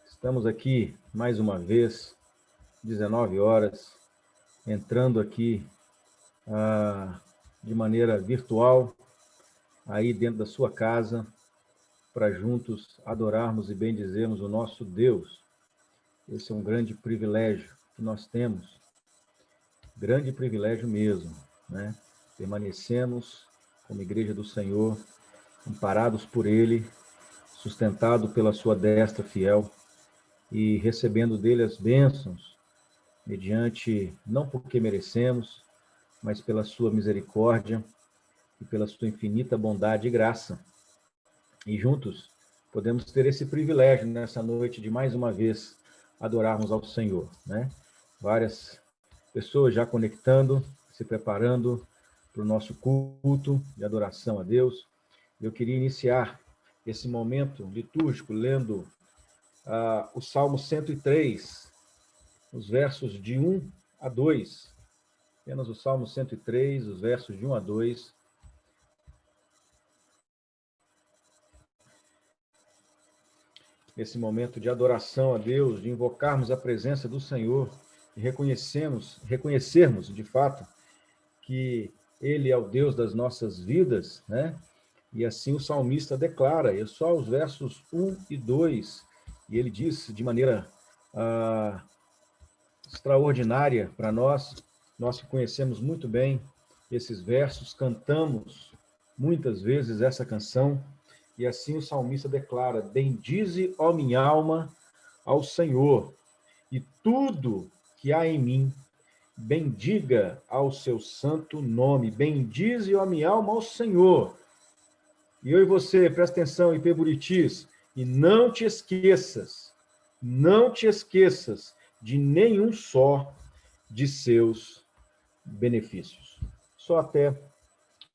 Estamos aqui mais uma vez, 19 horas, entrando aqui de maneira virtual, aí dentro da sua casa, para juntos adorarmos e bendizermos o nosso Deus. Esse é um grande privilégio que nós temos, grande privilégio mesmo, né? Permanecemos como Igreja do Senhor, amparados por Ele, sustentado pela sua destra fiel e recebendo dele as bênçãos, mediante, não porque merecemos, mas pela sua misericórdia e pela sua infinita bondade e graça. E juntos podemos ter esse privilégio nessa noite de mais uma vez adorarmos ao Senhor, né? Várias pessoas já conectando, se preparando para o nosso culto de adoração a Deus. Eu queria iniciar esse momento litúrgico lendo o Salmo 103, os versos de 1 a 2. Apenas o Salmo 103, os versos de 1 a 2. Esse momento de adoração a Deus, de invocarmos a presença do Senhor e reconhecermos de fato que Ele é o Deus das nossas vidas, né? E assim o salmista declara, é só os versos 1 e 2, e ele diz de maneira extraordinária para nós que conhecemos muito bem esses versos, cantamos muitas vezes essa canção, e assim o salmista declara: bendize, ó minha alma, ao Senhor, e tudo que há em mim, bendiga ao seu santo nome. Bendize, ó minha alma, ao Senhor. E eu e você, presta atenção, Ipê-Buritis, e não te esqueças de nenhum só de seus benefícios. Só até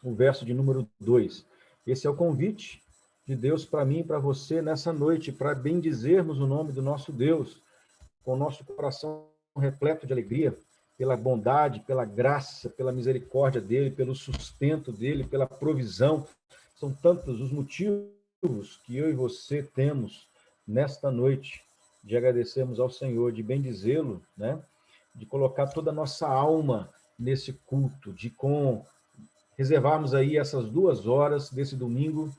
o verso de número 2. Esse é o convite de Deus para mim e para você nessa noite, para bendizermos o nome do nosso Deus, com o nosso coração repleto de alegria, pela bondade, pela graça, pela misericórdia dele, pelo sustento dele, pela provisão. São tantos os motivos que eu e você temos nesta noite de agradecermos ao Senhor, de bendizê-lo, né? De colocar toda a nossa alma nesse culto, de reservarmos aí essas 2 horas desse domingo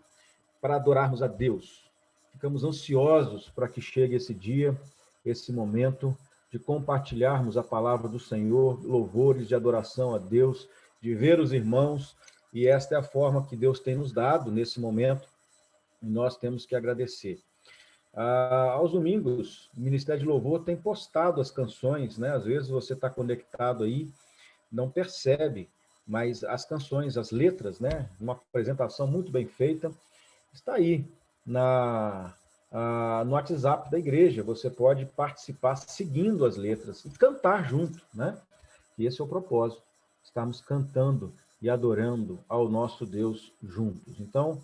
para adorarmos a Deus. Ficamos ansiosos para que chegue esse dia, esse momento de compartilharmos a palavra do Senhor, louvores de adoração a Deus, de ver os irmãos, e esta é a forma que Deus tem nos dado nesse momento, e nós temos que agradecer. Aos domingos, o Ministério de Louvor tem postado as canções, né? Às vezes você está conectado aí, não percebe, mas as canções, as letras, né? Uma apresentação muito bem feita, está aí no WhatsApp da igreja. Você pode participar seguindo as letras e cantar junto, né? E esse é o propósito, estarmos cantando e adorando ao nosso Deus juntos. Então,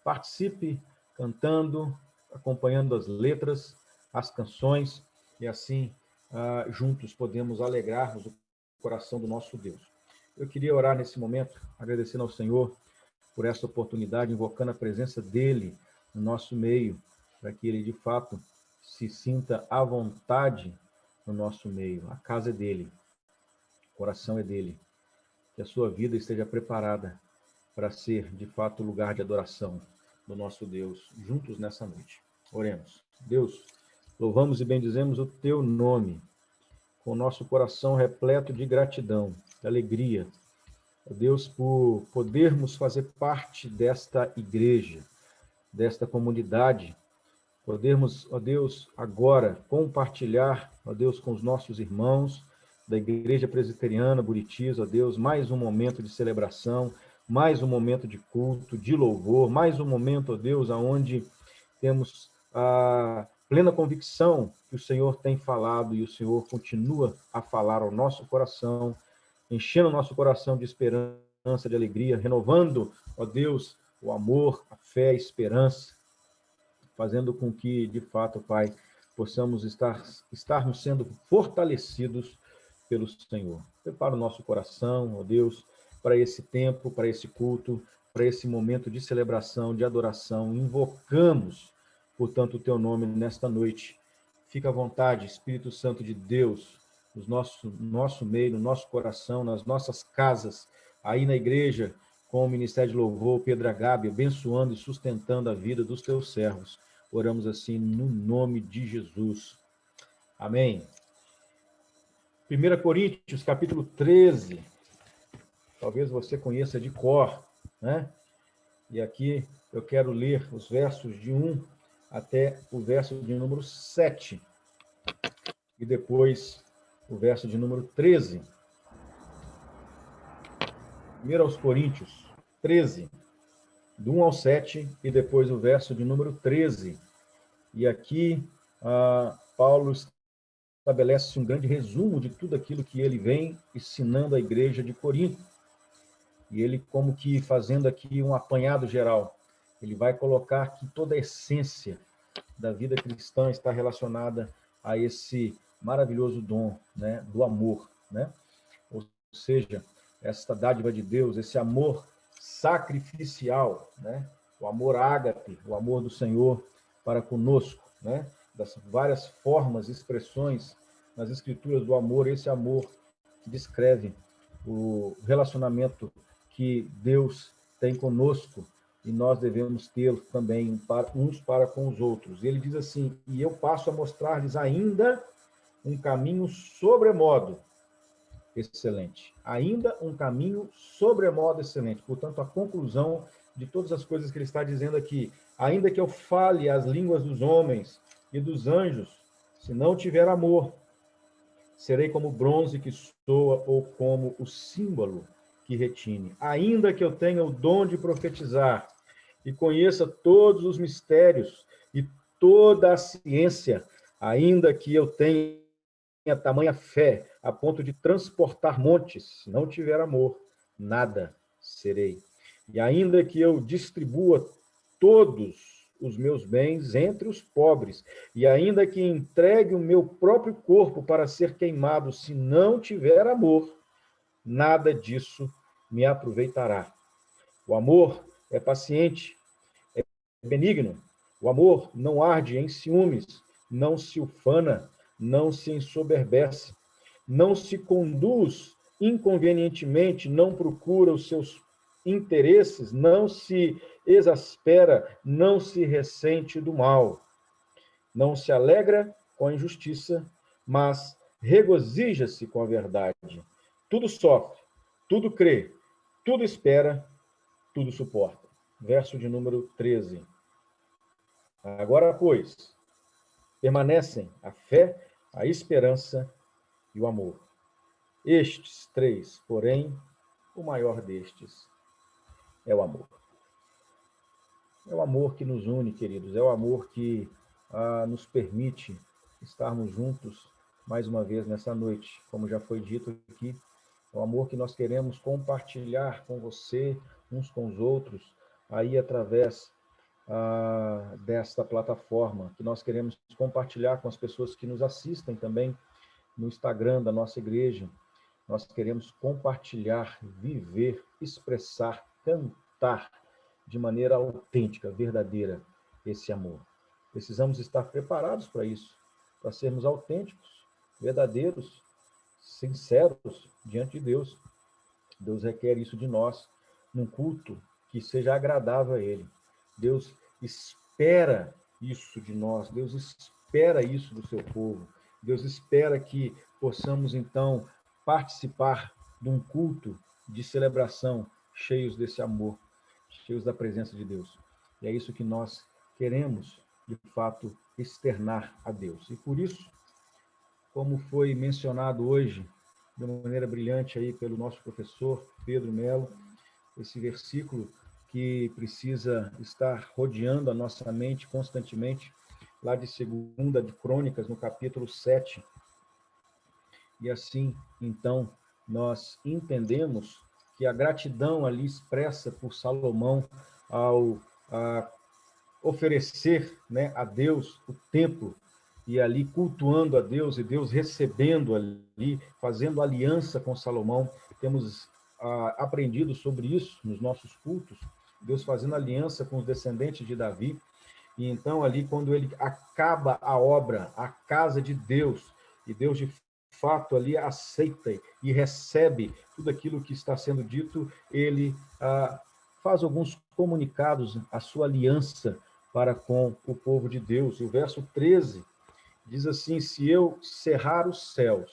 participe cantando, acompanhando as letras, as canções, e assim, juntos podemos alegrarmos o coração do nosso Deus. Eu queria orar nesse momento, agradecendo ao Senhor por essa oportunidade, invocando a presença dele no nosso meio, para que ele, de fato, se sinta à vontade no nosso meio. A casa é dele, o coração é dele. Que a sua vida esteja preparada para ser, de fato, o lugar de adoração do nosso Deus, juntos nessa noite. Oremos. Deus, louvamos e bendizemos o teu nome, com o nosso coração repleto de gratidão, de alegria, ó Deus, por podermos fazer parte desta igreja, desta comunidade, podermos, ó Deus, agora compartilhar, ó Deus, com os nossos irmãos da Igreja Presbiteriana Buritis, ó Deus, mais um momento de celebração, mais um momento de culto, de louvor, mais um momento, ó Deus, aonde temos a plena convicção que o Senhor tem falado e o Senhor continua a falar ao nosso coração, enchendo o nosso coração de esperança, de alegria, renovando, ó Deus, o amor, a fé, a esperança, fazendo com que, de fato, Pai, possamos estarmos sendo fortalecidos pelo Senhor. Prepara o nosso coração, ó Deus, para esse tempo, para esse culto, para esse momento de celebração, de adoração. Invocamos portanto, o teu nome nesta noite. Fica à vontade, Espírito Santo de Deus, no nosso meio, no nosso coração, nas nossas casas, aí na igreja, com o Ministério de Louvor, Pedro Agabe, abençoando e sustentando a vida dos teus servos. Oramos assim no nome de Jesus. Amém. 1 Coríntios, capítulo 13. Talvez você conheça de cor, né? E aqui eu quero ler os versos de 1 até o verso de número 7. E depois o verso de número 13. 1 aos Coríntios 13, do 1 ao 7, e depois o verso de número 13. E aqui Paulo estabelece um grande resumo de tudo aquilo que ele vem ensinando à igreja de Corinto. E ele, como que fazendo aqui um apanhado geral, ele vai colocar que toda a essência da vida cristã está relacionada a esse maravilhoso dom, né, do amor, né? Ou seja, esta dádiva de Deus, esse amor sacrificial, né? O amor ágape, o amor do Senhor para conosco, né? Das várias formas, expressões nas escrituras do amor, esse amor que descreve o relacionamento que Deus tem conosco e nós devemos ter também uns para com os outros. Ele diz assim: e eu passo a mostrar-lhes ainda um caminho sobremodo excelente. Ainda um caminho sobremodo excelente. Portanto, a conclusão de todas as coisas que ele está dizendo aqui: ainda que eu fale as línguas dos homens e dos anjos, se não tiver amor, serei como bronze que soa ou como o símbolo que retine. Ainda que eu tenha o dom de profetizar e conheça todos os mistérios e toda a ciência, ainda que eu tenha tamanha fé a ponto de transportar montes, se não tiver amor, nada serei. E ainda que eu distribua todos os meus bens entre os pobres, e ainda que entregue o meu próprio corpo para ser queimado, se não tiver amor, nada disso me aproveitará. O amor é paciente, é benigno. O amor não arde em ciúmes, não se ufana, não se ensoberbece, não se conduz inconvenientemente, não procura os seus interesses, não se exaspera, não se ressente do mal, não se alegra com a injustiça, mas regozija-se com a verdade. Tudo sofre, tudo crê, tudo espera, tudo suporta. Verso de número 13. Agora, pois, permanecem a fé, a esperança e o amor. Estes três, porém, o maior destes é o amor. É o amor que nos une, queridos, é o amor que nos permite estarmos juntos mais uma vez nessa noite. Como já foi dito aqui, é o amor que nós queremos compartilhar com você, uns com os outros, aí através desta plataforma, que nós queremos compartilhar com as pessoas que nos assistem também no Instagram da nossa igreja. Nós queremos compartilhar, viver, expressar, cantar de maneira autêntica, verdadeira, esse amor. Precisamos estar preparados para isso, para sermos autênticos, verdadeiros, sinceros diante de Deus. Deus requer isso de nós, num culto que seja agradável a Ele. Deus espera isso de nós, Deus espera isso do seu povo. Deus espera que possamos, então, participar de um culto de celebração, cheios desse amor, cheios da presença de Deus. E é isso que nós queremos, de fato, externar a Deus. E por isso, como foi mencionado hoje, de uma maneira brilhante aí pelo nosso professor Pedro Melo, esse versículo que precisa estar rodeando a nossa mente constantemente, lá de 2 de Crônicas, no capítulo 7. E assim, então, nós entendemos que a gratidão ali expressa por Salomão ao oferecer, né, a Deus o templo, e ali cultuando a Deus, e Deus recebendo ali, fazendo aliança com Salomão. Temos aprendido sobre isso nos nossos cultos, Deus fazendo aliança com os descendentes de Davi, E então ali, quando ele acaba a obra, a casa de Deus, e Deus de fato ali aceita e recebe tudo aquilo que está sendo dito, ele faz alguns comunicados, a sua aliança para com o povo de Deus. E o verso 13 diz assim: se eu cerrar os céus,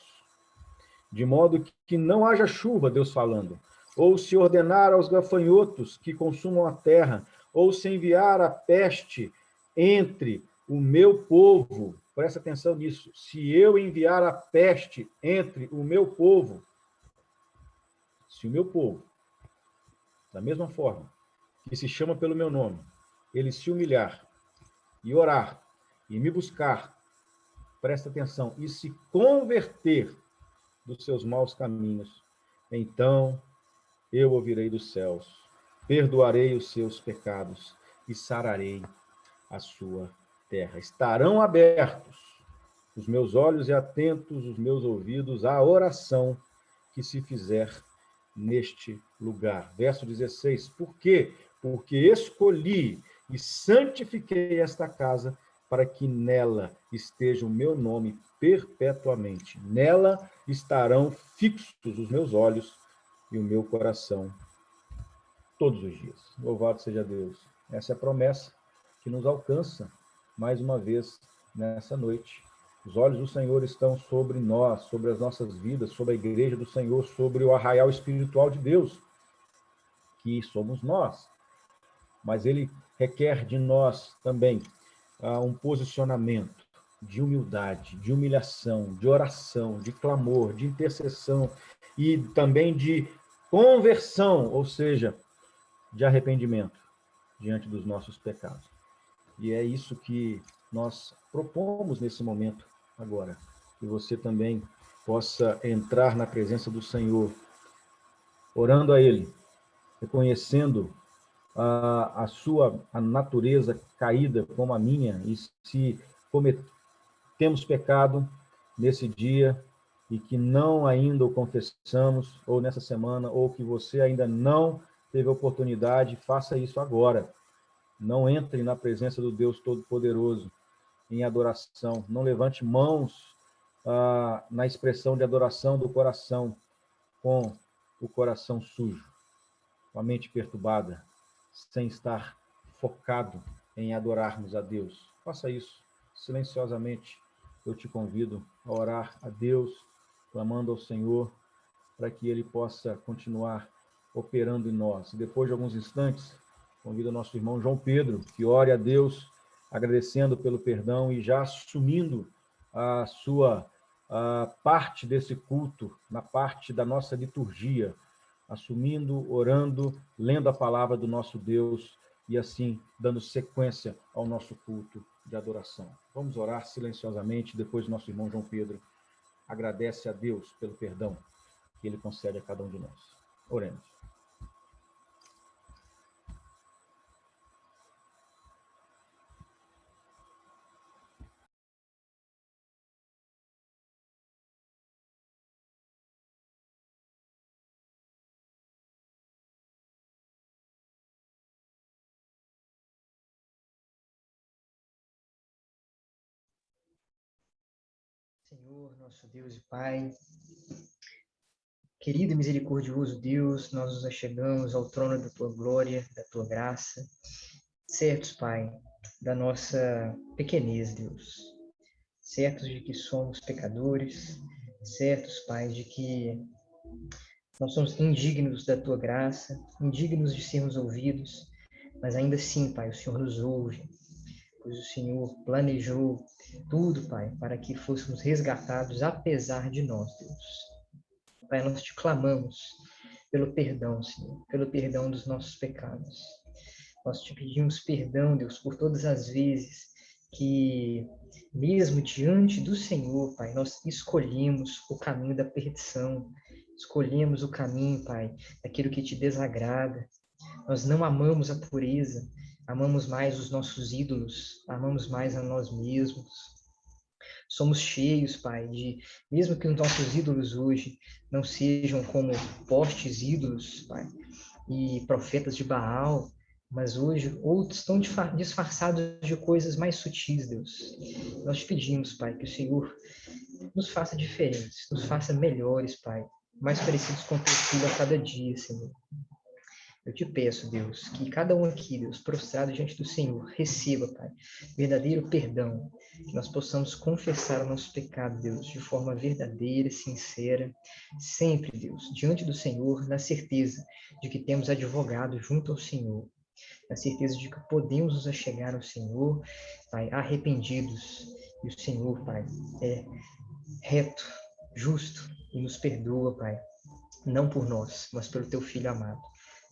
de modo que não haja chuva, Deus falando, ou se ordenar aos gafanhotos que consumam a terra, ou se enviar a peste entre o meu povo, presta atenção nisso, se eu enviar a peste entre o meu povo, se o meu povo, da mesma forma, que se chama pelo meu nome, ele se humilhar e orar e me buscar, presta atenção, e se converter dos seus maus caminhos, então eu ouvirei dos céus, perdoarei os seus pecados e sararei a sua terra. Estarão abertos os meus olhos e atentos os meus ouvidos à oração que se fizer neste lugar. Verso 16. Por quê? Porque escolhi e santifiquei esta casa para que nela esteja o meu nome perpetuamente. Nela estarão fixos os meus olhos e o meu coração todos os dias. Louvado seja Deus. Essa é a promessa que nos alcança mais uma vez nessa noite. Os olhos do Senhor estão sobre nós, sobre as nossas vidas, sobre a igreja do Senhor, sobre o arraial espiritual de Deus, que somos nós. Mas ele requer de nós também um posicionamento de humildade, de humilhação, de oração, de clamor, de intercessão e também de conversão, ou seja, de arrependimento diante dos nossos pecados. E é isso que nós propomos nesse momento agora, que você também possa entrar na presença do Senhor, orando a Ele, reconhecendo a sua natureza caída como a minha, e se temos pecado nesse dia e que não ainda o confessamos, ou nessa semana, ou que você ainda não teve oportunidade, faça isso agora. Não entre na presença do Deus Todo-Poderoso em adoração. Não levante mãos na expressão de adoração do coração, com o coração sujo, com a mente perturbada, sem estar focado em adorarmos a Deus. Faça isso silenciosamente. Eu te convido a orar a Deus, clamando ao Senhor, para que Ele possa continuar operando em nós. E depois de alguns instantes, convido o nosso irmão João Pedro, que ore a Deus, agradecendo pelo perdão e já assumindo a sua parte desse culto, na parte da nossa liturgia, assumindo, orando, lendo a palavra do nosso Deus e assim dando sequência ao nosso culto de adoração. Vamos orar silenciosamente, depois o nosso irmão João Pedro agradece a Deus pelo perdão que Ele concede a cada um de nós. Oremos. Senhor, nosso Deus e Pai, querido e misericordioso Deus, nós nos achegamos ao trono da Tua glória, da Tua graça, certos, Pai, da nossa pequenez, Deus, certos de que somos pecadores, certos, Pai, de que nós somos indignos da Tua graça, indignos de sermos ouvidos, mas ainda assim, Pai, o Senhor nos ouve, pois o Senhor planejou tudo, Pai, para que fôssemos resgatados apesar de nós, Deus. Pai, nós te clamamos pelo perdão, Senhor, pelo perdão dos nossos pecados. Nós te pedimos perdão, Deus, por todas as vezes que, mesmo diante do Senhor, Pai, nós escolhemos o caminho da perdição, escolhemos o caminho, Pai, daquilo que te desagrada. Nós não amamos a pureza, amamos mais os nossos ídolos, amamos mais a nós mesmos. Somos cheios, Pai, mesmo que os nossos ídolos hoje não sejam como postes ídolos, Pai, e profetas de Baal, mas hoje outros estão disfarçados de coisas mais sutis, Deus. Nós te pedimos, Pai, que o Senhor nos faça diferentes, nos faça melhores, Pai, mais parecidos com o teu filho a cada dia, Senhor. Eu te peço, Deus, que cada um aqui, Deus, prostrado diante do Senhor, receba, Pai, verdadeiro perdão, que nós possamos confessar o nosso pecado, Deus, de forma verdadeira, sincera, sempre, Deus, diante do Senhor, na certeza de que temos advogado junto ao Senhor, na certeza de que podemos nos achegar ao Senhor, Pai, arrependidos, e o Senhor, Pai, é reto, justo e nos perdoa, Pai, não por nós, mas pelo teu Filho amado.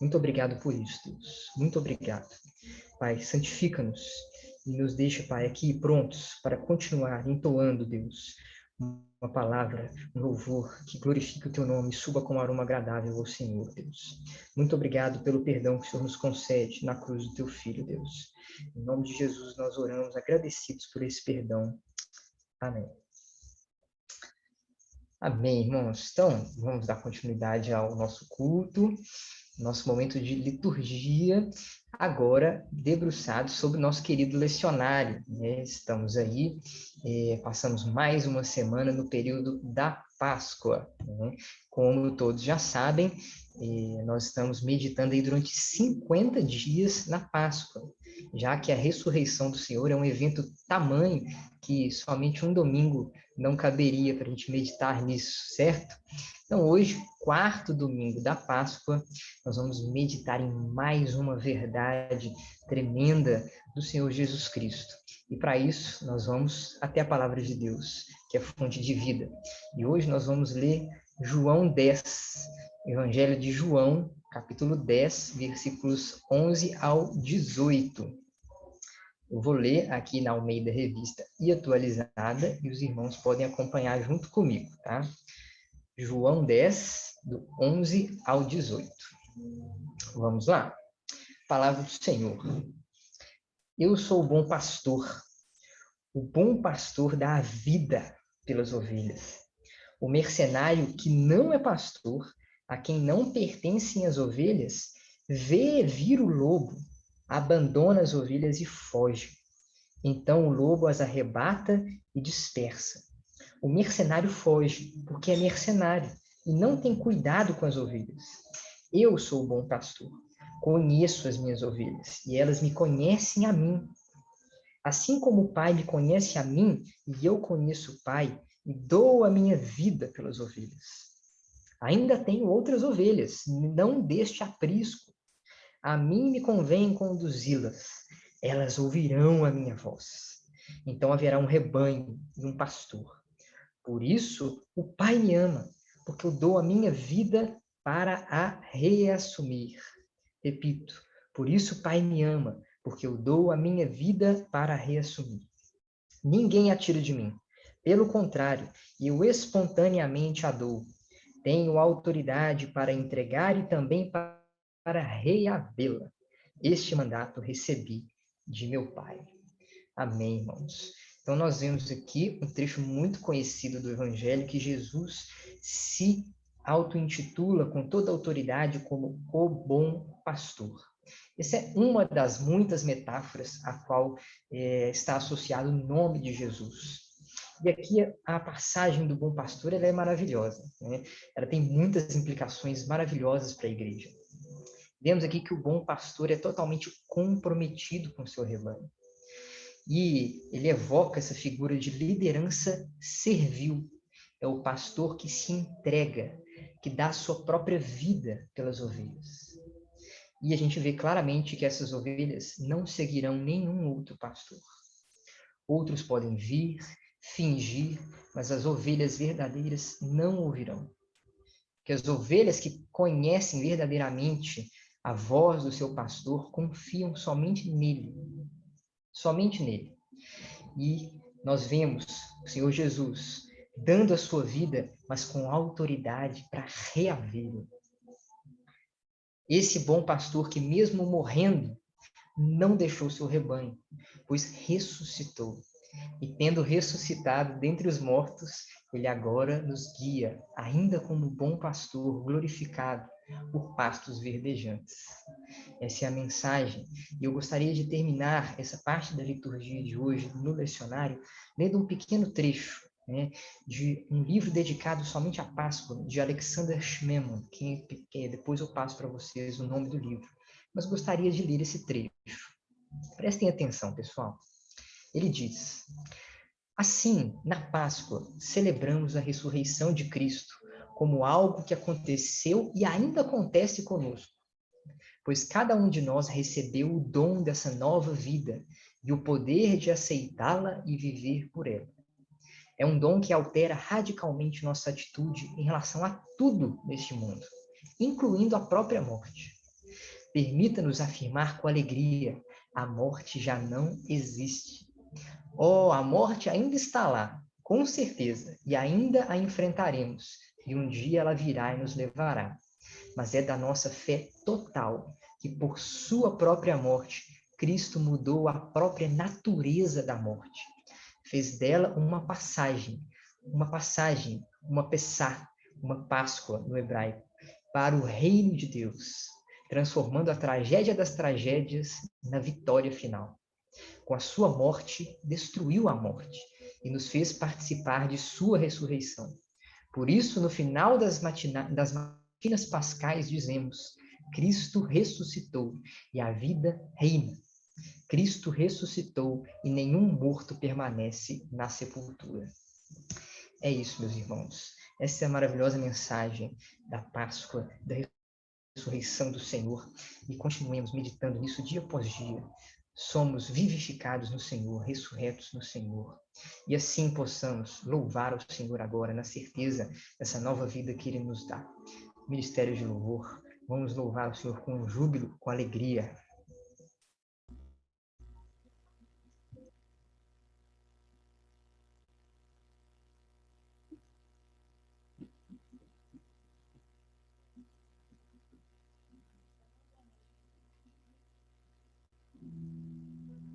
Muito obrigado por isso, Deus. Muito obrigado. Pai, santifica-nos e nos deixa, Pai, aqui prontos para continuar entoando, Deus, uma palavra, um louvor que glorifique o teu nome e suba com aroma agradável ao Senhor, Deus. Muito obrigado pelo perdão que o Senhor nos concede na cruz do teu Filho, Deus. Em nome de Jesus nós oramos, agradecidos por esse perdão. Amém. Amém, irmãos. Então, vamos dar continuidade ao nosso culto, nosso momento de liturgia, agora debruçado sobre o nosso querido lecionário, né? Estamos aí, passamos mais uma semana no período da Páscoa, né? Como todos já sabem, nós estamos meditando aí durante 50 dias na Páscoa, já que a ressurreição do Senhor é um evento tamanho que somente um domingo não caberia para a gente meditar nisso, certo? Então, hoje, quarto domingo da Páscoa, nós vamos meditar em mais uma verdade tremenda do Senhor Jesus Cristo. E para isso, nós vamos até a palavra de Deus, que é a fonte de vida. E hoje nós vamos ler João 10, Evangelho de João, capítulo 10, versículos 11 ao 18. Eu vou ler aqui na Almeida Revista e Atualizada, e os irmãos podem acompanhar junto comigo, tá? João 10, do 11 ao 18. Vamos lá? Palavra do Senhor. Eu sou o bom pastor. O bom pastor dá a vida pelas ovelhas. O mercenário que não é pastor, a quem não pertencem as ovelhas, vê vir o lobo, abandona as ovelhas e foge. Então o lobo as arrebata e dispersa. O mercenário foge, porque é mercenário, e não tem cuidado com as ovelhas. Eu sou o bom pastor. Conheço as minhas ovelhas, e elas me conhecem a mim. Assim como o Pai me conhece a mim, e eu conheço o Pai, e dou a minha vida pelas ovelhas. Ainda tenho outras ovelhas, não deste aprisco. A mim me convém conduzi-las. Elas ouvirão a minha voz. Então haverá um rebanho e um pastor. Por isso, o Pai me ama, porque eu dou a minha vida para a reassumir. Repito, por isso o Pai me ama, porque eu dou a minha vida para a reassumir. Ninguém a tira de mim. Pelo contrário, eu espontaneamente a dou. Tenho autoridade para entregar e também para reavê-la. Este mandato recebi de meu Pai. Amém, irmãos. Então, nós vemos aqui um trecho muito conhecido do Evangelho, que Jesus se auto-intitula com toda a autoridade como o bom pastor. Essa é uma das muitas metáforas a qual está associado o nome de Jesus. E aqui a passagem do bom pastor ela é maravilhosa, né? Ela tem muitas implicações maravilhosas para a igreja. Vemos aqui que o bom pastor é totalmente comprometido com o seu rebanho. E ele evoca essa figura de liderança servil. É o pastor que se entrega, que dá a sua própria vida pelas ovelhas. E a gente vê claramente que essas ovelhas não seguirão nenhum outro pastor. Outros podem vir, fingir, mas as ovelhas verdadeiras não ouvirão. Que as ovelhas que conhecem verdadeiramente a voz do seu pastor confiam somente nele. Somente nele. E nós vemos o Senhor Jesus dando a sua vida, mas com autoridade para reavê-lo. Esse bom pastor que mesmo morrendo, não deixou seu rebanho, pois ressuscitou. E tendo ressuscitado dentre os mortos, ele agora nos guia, ainda como bom pastor glorificado por pastos verdejantes. Essa é a mensagem. E eu gostaria de terminar essa parte da liturgia de hoje, no lecionário, lendo um pequeno trecho, né, de um livro dedicado somente à Páscoa, de Alexander Schmemann, que depois eu passo para vocês o nome do livro. Mas gostaria de ler esse trecho. Prestem atenção, pessoal. Ele diz: assim, na Páscoa, celebramos a ressurreição de Cristo como algo que aconteceu e ainda acontece conosco, pois cada um de nós recebeu o dom dessa nova vida e o poder de aceitá-la e viver por ela. É um dom que altera radicalmente nossa atitude em relação a tudo neste mundo, incluindo a própria morte. Permita-nos afirmar com alegria: a morte já não existe. Oh, a morte ainda está lá, com certeza, e ainda a enfrentaremos, e um dia ela virá e nos levará. Mas é da nossa fé total que, por sua própria morte, Cristo mudou a própria natureza da morte. Fez dela uma passagem, uma Pessá, uma Páscoa no hebraico, para o reino de Deus, transformando a tragédia das tragédias na vitória final. Com a sua morte, destruiu a morte e nos fez participar de sua ressurreição. Por isso, no final das matinas pascais, dizemos: Cristo ressuscitou e a vida reina. Cristo ressuscitou e nenhum morto permanece na sepultura. É isso, meus irmãos. Essa é a maravilhosa mensagem da Páscoa, da ressurreição do Senhor, e continuemos meditando nisso dia após dia. Somos vivificados no Senhor, ressurretos no Senhor. E assim possamos louvar o Senhor agora, na certeza dessa nova vida que Ele nos dá. Ministério de louvor, vamos louvar o Senhor com júbilo, com alegria.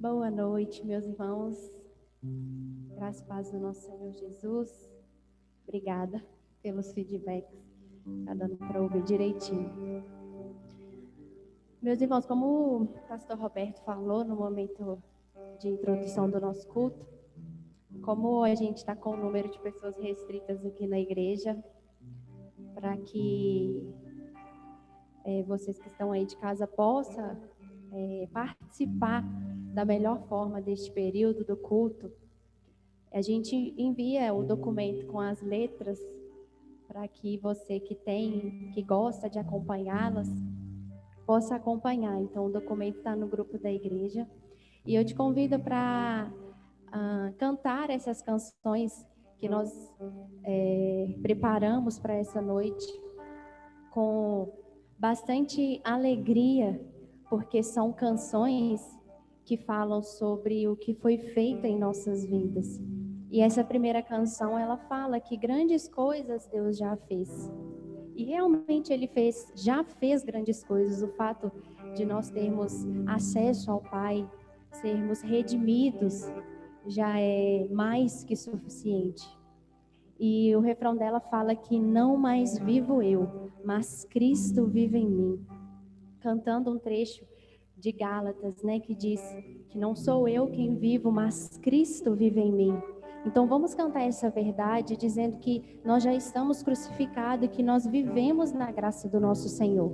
Boa noite, meus irmãos. Graças e paz do nosso Senhor Jesus. Obrigada pelos feedbacks. Está dando para ouvir direitinho. Meus irmãos, como o pastor Roberto falou no momento de introdução do nosso culto, como a gente está com o número de pessoas restritas aqui na igreja, para que vocês que estão aí de casa possam participar da melhor forma deste período do culto, a gente envia o documento com as letras para que você que gosta de acompanhá-las, possa acompanhar. Então, o documento está no grupo da igreja. E eu te convido para cantar essas canções que nós preparamos para essa noite com bastante alegria, porque são canções que falam sobre o que foi feito em nossas vidas. E essa primeira canção, ela fala que grandes coisas Deus já fez. E realmente Ele já fez grandes coisas. O fato de nós termos acesso ao Pai, sermos redimidos, já é mais que suficiente. E o refrão dela fala que não mais vivo eu, mas Cristo vive em mim. Cantando um trecho de Gálatas, né, que diz que não sou eu quem vivo, mas Cristo vive em mim. Então vamos cantar essa verdade, dizendo que nós já estamos crucificados e que nós vivemos na graça do nosso Senhor.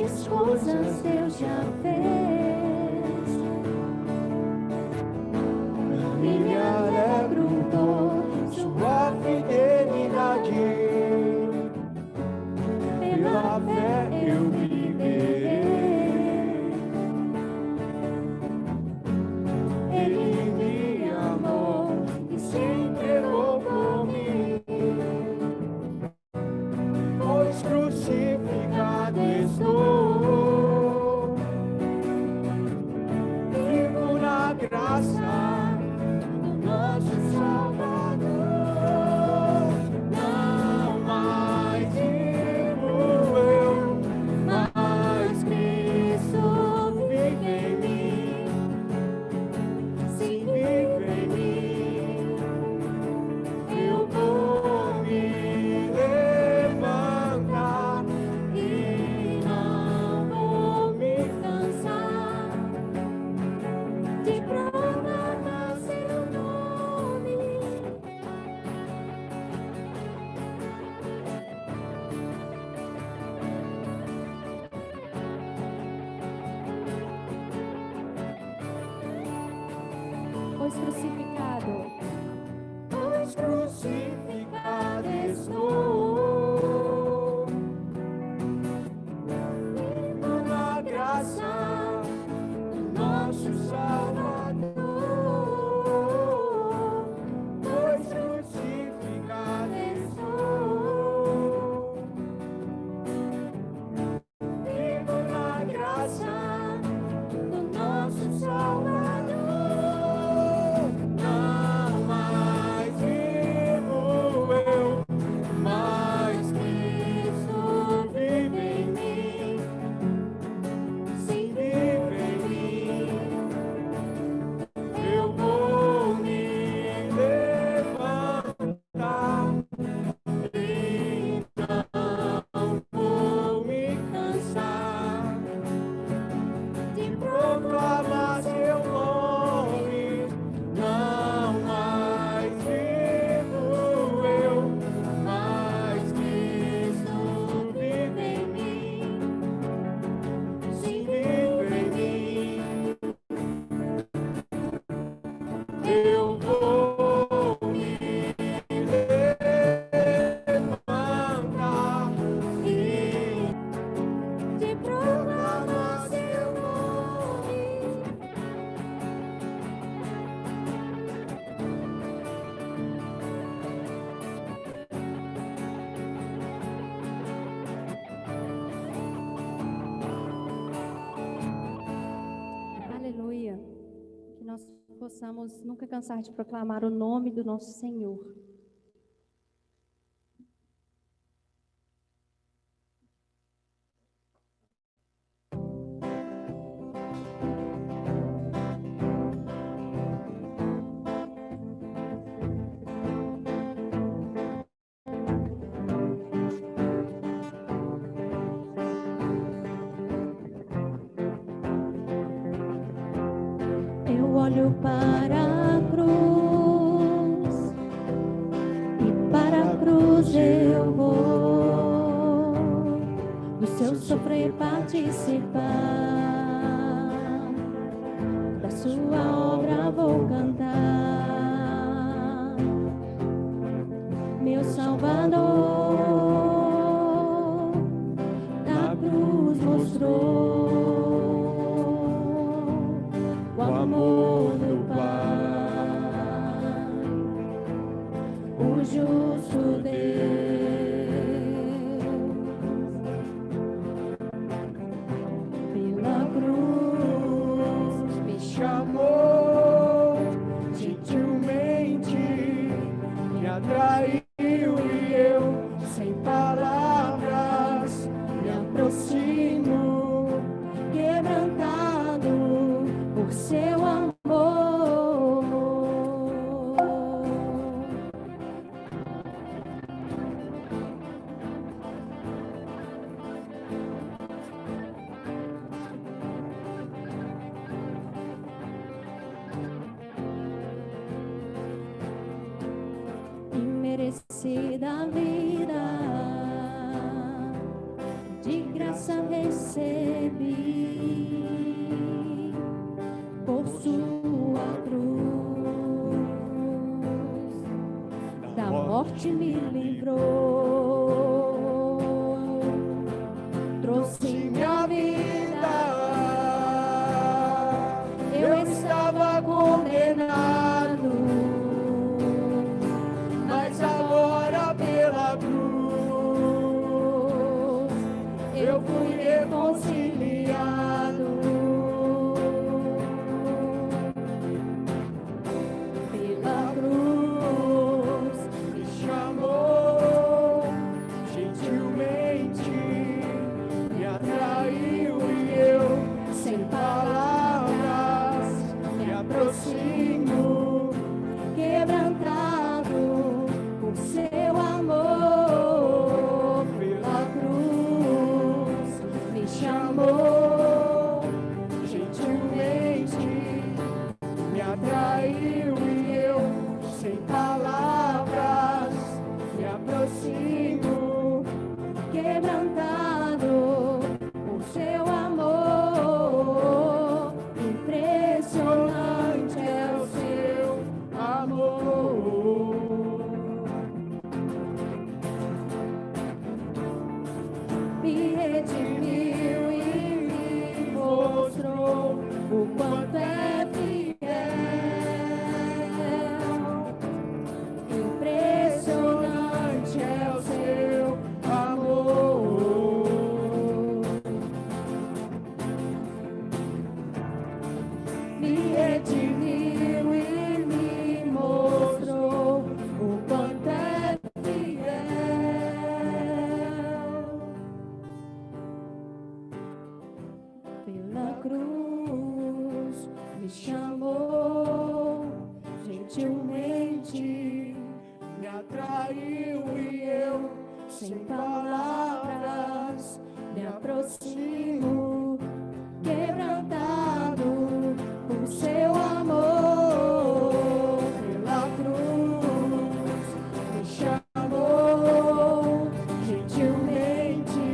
grandes coisas Deus já fez. E me alegro por sua fidelidade. Pela fé eu viverei. Ele me amou e se entregou por mim. Pois crucificado estou, vivo na graça do nosso Salvador. Não mais vivo eu, mas Cristo vive em mim. Sim, vive em mim. Eu vou me levantar e não vou me cansar de proclamar seu nome. Pois crucificado estou, vivo na graça do nosso Salvador. Pois crucificado estou, vivo na graça do nosso Salvador. Não mais vivo eu, mas Cristo vive em mim. Sim, vive em mim. Eu vou me levantar e não vou me cansar de proclamar seu nome. Não mais vivo eu, mas Cristo vive em mim. Sim, vive em mim. Eu vou me levantar e de proclamar seu nome. Aleluia. Que nós possamos nunca cansar de proclamar o nome do nosso Senhor. Eu olho para a cruz e para a cruz eu vou do seu sofrer participar, da sua obra vou cantar. Meu Salvador na cruz mostrou o amor do Pai, o justo Deus. Pela cruz me chamou gentilmente, me atraiu e eu, sem palavras, me aproximo de graça recebi, por sua cruz, da morte me livrou, trouxe minha vida. Eu estava condenado, mas agora pela cruz eu fui reconciliado. Pela cruz me chamou gentilmente, me atraiu e eu, sem palavras, me aproximo, quebrantado por seu amor. Pela cruz me chamou gentilmente, me atraiu e eu, sem palavras, me aproximo, quebrantado por seu amor. Impressionante é o seu amor. Me redimiu e me mostrou o quanto é fiel. Impressionante é o seu amor. Me redimiu e me mostrou o quanto é fiel. Pela cruz me chamou gentilmente, me atraiu e eu, sem palavras, me aproximo, quebrantado por seu amor. Pela cruz me chamou gentilmente,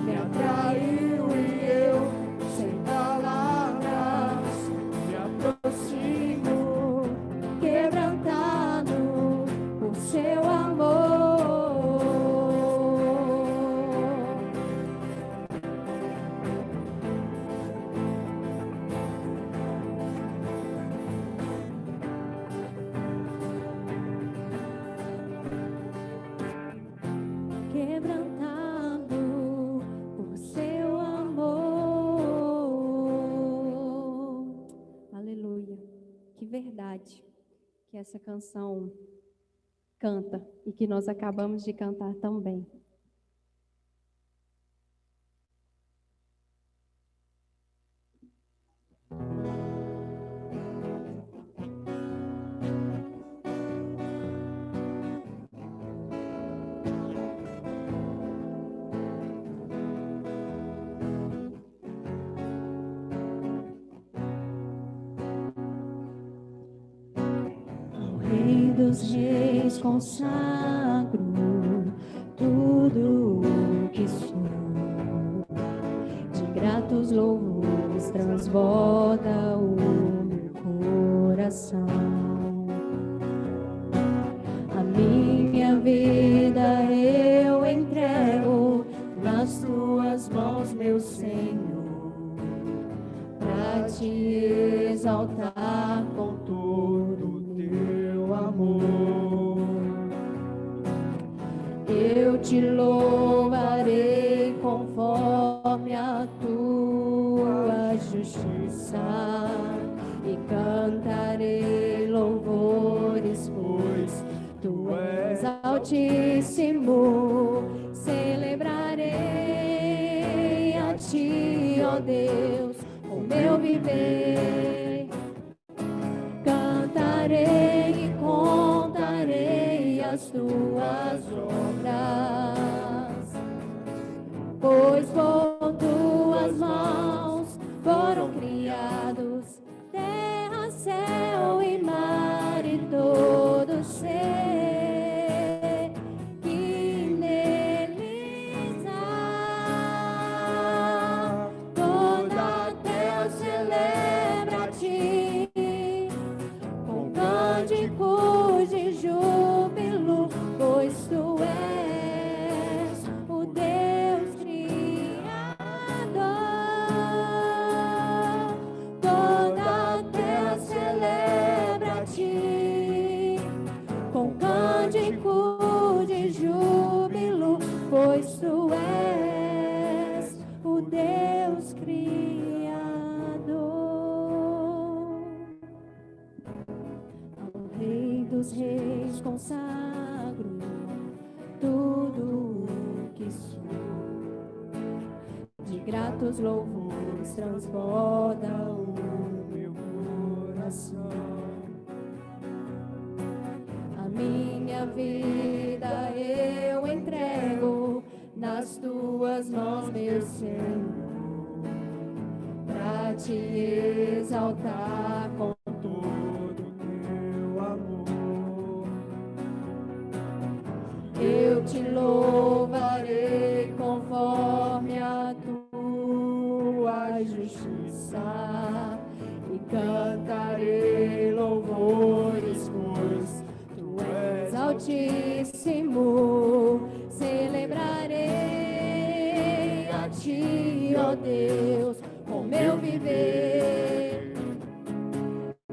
me atraiu e eu, sem palavras, me aproximo, quebrantado por seu amor. Quebrantado por seu amor. Aleluia. Que verdade que essa canção canta e que nós acabamos de cantar também. Rei dos reis, consagro tudo o que sou, de gratos louvores transborda o meu coração. A minha vida eu entrego nas tuas mãos, meu Senhor, para te exaltar com todo o teu amor. Eu te louvarei conforme a tua justiça e cantarei louvores, pois tu és altíssimo. Celebrarei a ti, ó Deus, o meu viver. Cantarei e contarei as tuas obras, pois por tuas mãos foram criados terra, céu e mar e todo ser que neles há. de gratos louvores transborda o meu coração. A minha vida eu entrego nas tuas mãos, meu Senhor, pra te exaltar com todo o teu amor. Eu te louvarei conforme a tua justiça e cantarei louvores, pois tu és altíssimo. Celebrarei a ti, ó Deus, com meu viver.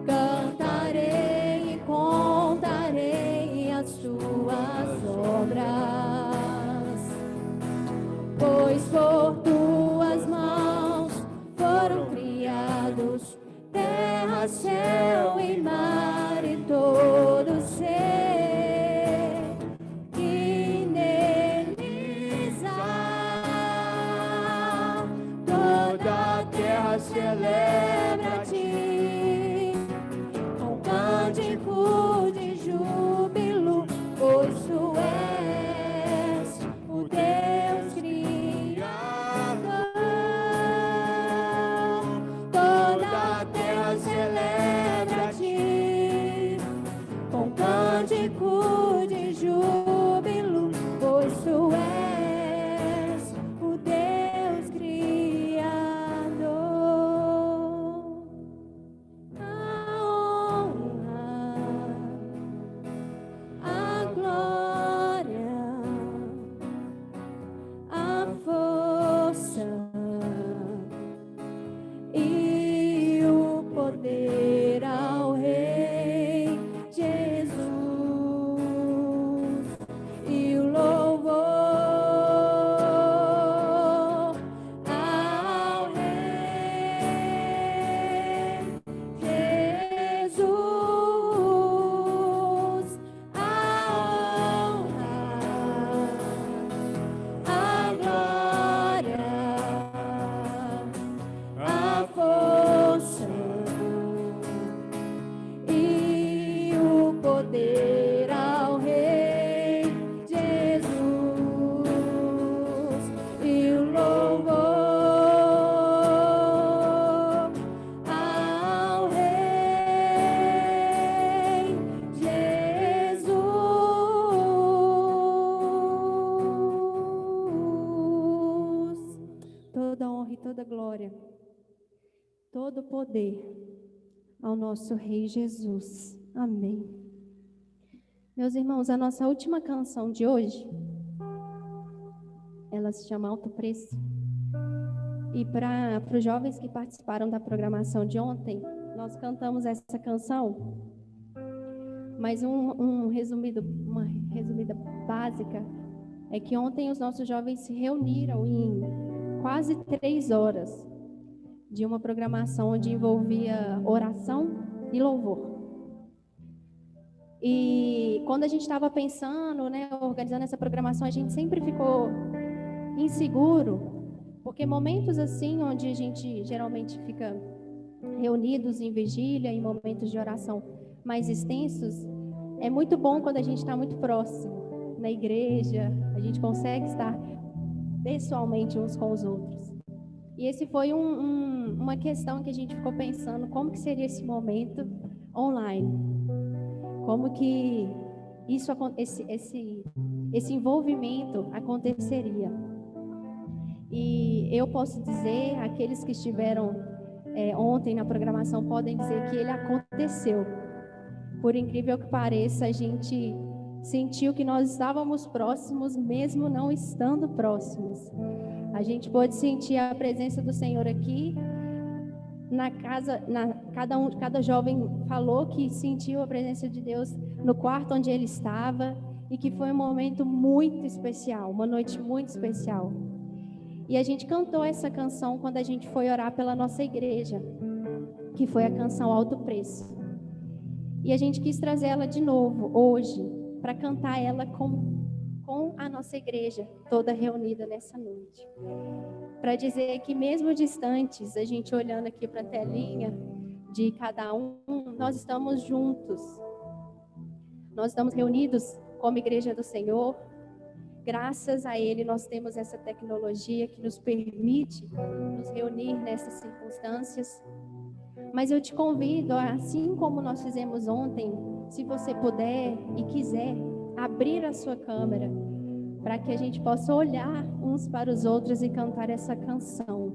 Cantarei e contarei as tuas obras, pois por tuas mãos foram criados terra, céu e mar e todo ser que neles há. Toda a terra celebra a ti com cântico de júbilo, pois tu és o Deus Criador. Toda a terra celebra a ti com cântico de júbilo, pois tu és o Deus Criador. A honra, a glória, a força e o poder ao Rei Jesus, e o louvor ao Rei Jesus. A honra, a glória, a força e o poder ao Rei Jesus, e o louvor ao Rei Jesus. Toda honra e toda glória, todo poder ao nosso Rei Jesus. Amém. Meus irmãos, a nossa última canção de hoje, ela se chama Alto Preço. E para os jovens que participaram da programação de ontem, nós cantamos essa canção, mas uma resumida básica é que ontem os nossos jovens se reuniram em quase 3 horas de uma programação onde envolvia oração e louvor. E quando a gente estava pensando, organizando essa programação, a gente sempre ficou inseguro, porque momentos assim, onde a gente geralmente fica reunidos em vigília, em momentos de oração mais extensos, é muito bom quando a gente está muito próximo na igreja, a gente consegue estar pessoalmente uns com os outros. E esse foi uma questão que a gente ficou pensando, como que seria esse momento online? Como que esse envolvimento aconteceria? E eu posso dizer, aqueles que estiveram ontem na programação podem dizer que ele aconteceu. Por incrível que pareça, a gente sentiu que nós estávamos próximos, mesmo não estando próximos. A gente pôde sentir a presença do Senhor aqui na casa. Cada jovem falou que sentiu a presença de Deus no quarto onde ele estava e que foi um momento muito especial, uma noite muito especial. E a gente cantou essa canção quando a gente foi orar pela nossa igreja, que foi a canção Alto Preço. E a gente quis trazer ela de novo hoje, para cantar ela com a nossa igreja toda reunida nessa noite. Para dizer que mesmo distantes, a gente olhando aqui para a telinha de cada um, nós estamos juntos. Nós estamos reunidos como igreja do Senhor. Graças a Ele, nós temos essa tecnologia que nos permite nos reunir nessas circunstâncias. Mas eu te convido, assim como nós fizemos ontem, se você puder e quiser, abrir a sua câmera, para que a gente possa olhar uns para os outros e cantar essa canção.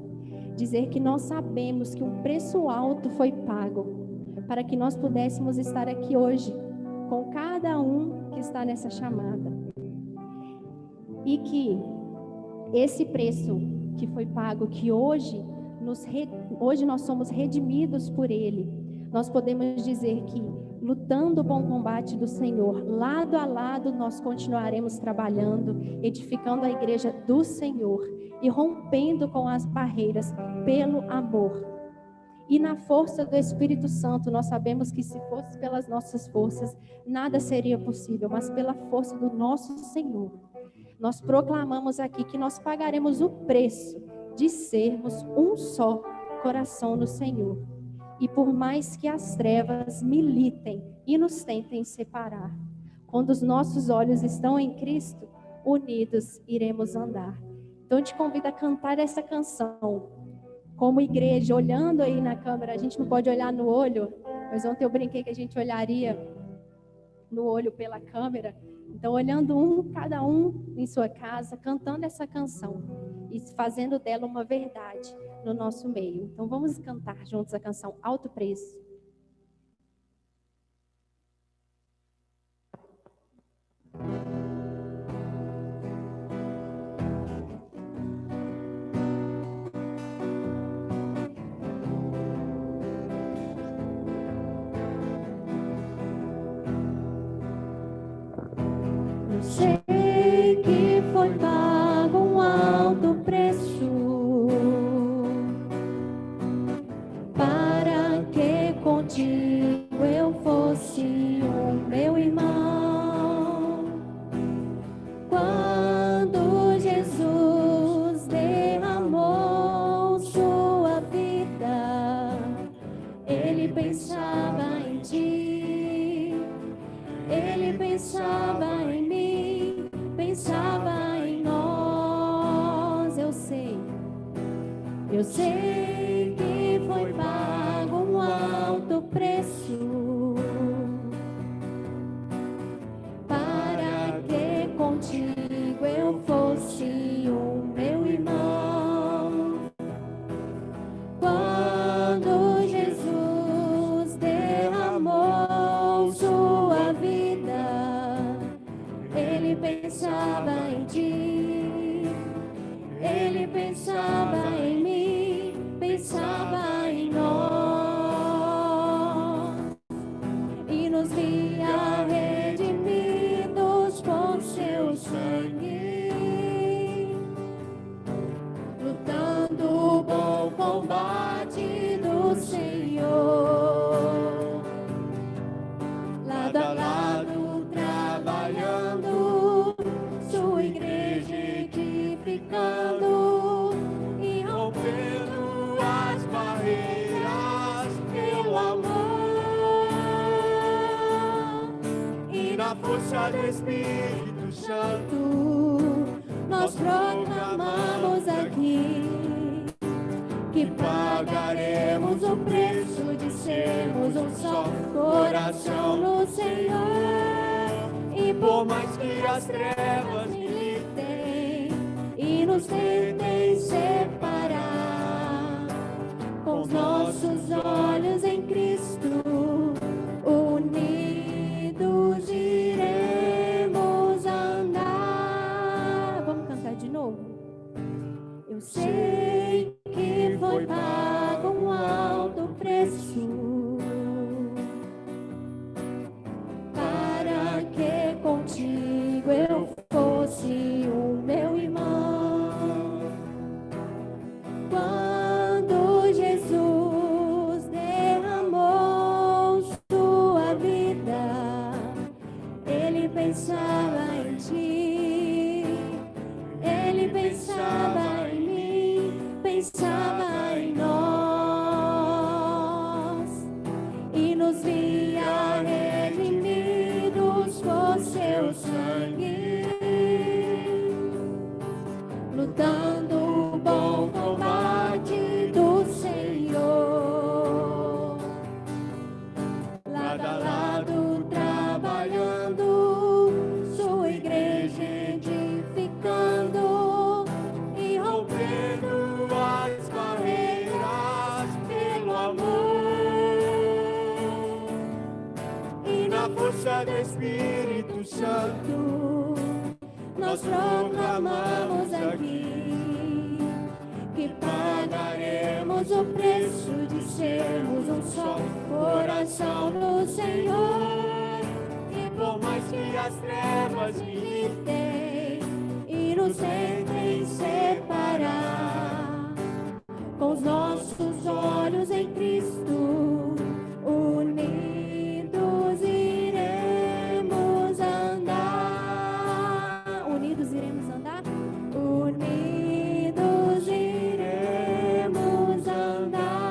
Dizer que nós sabemos que um preço alto foi pago, para que nós pudéssemos estar aqui hoje, com cada um que está nessa chamada. E que esse preço que foi pago, que hoje nós somos redimidos por Ele, nós podemos dizer que, lutando o bom combate do Senhor, lado a lado nós continuaremos trabalhando, edificando a igreja do Senhor e rompendo com as barreiras pelo amor. E na força do Espírito Santo, nós sabemos que se fosse pelas nossas forças, nada seria possível, mas pela força do nosso Senhor. Nós proclamamos aqui que nós pagaremos o preço de sermos um só coração no Senhor. E por mais que as trevas militem e nos tentem separar, quando os nossos olhos estão em Cristo, unidos iremos andar. Então eu te convido a cantar essa canção como igreja, olhando aí na câmera. A gente não pode olhar no olho, mas ontem eu brinquei que a gente olharia no olho pela câmera. Então, olhando cada um em sua casa, cantando essa canção e fazendo dela uma verdade no nosso meio. Então, vamos cantar juntos a canção Alto Preço. Eu sei que foi pago um alto preço para que contigo eu fosse o meu irmão. Quando Jesus derramou sua vida, Ele pensava em ti, Ele pensava em mim, pensava em nós. Eu sei que foi pago um alto preço para que contigo eu fosse o meu irmão. Quando Jesus derramou sua vida, Ele pensava em ti, Ele pensava em mim, pensava em nós, e nos via redimidos com seu sangue, lutando o bom combate do Senhor, lado a lado trabalhando, sua igreja edificando e rompendo as barreiras pelo amor, e na força do Espírito Santo nós proclamamos aqui que pagaremos o preço de sermos um só coração no Senhor. E por mais que as trevas militem e nos tentem separar, com os nossos olhos em Cristo, unidos iremos andar. Vamos cantar de novo? Eu sei que foi pago um alto preço para que contigo eu fosse o meu irmão. Quando Jesus derramou sua vida, Ele pensava em ti, do Espírito Santo, nós proclamamos aqui que pagaremos o preço de sermos um só coração no Senhor. E por mais que as trevas militem e nos tentem separar, com os nossos olhos em Cristo, unidos iremos andar. Unidos iremos andar? Unidos iremos andar.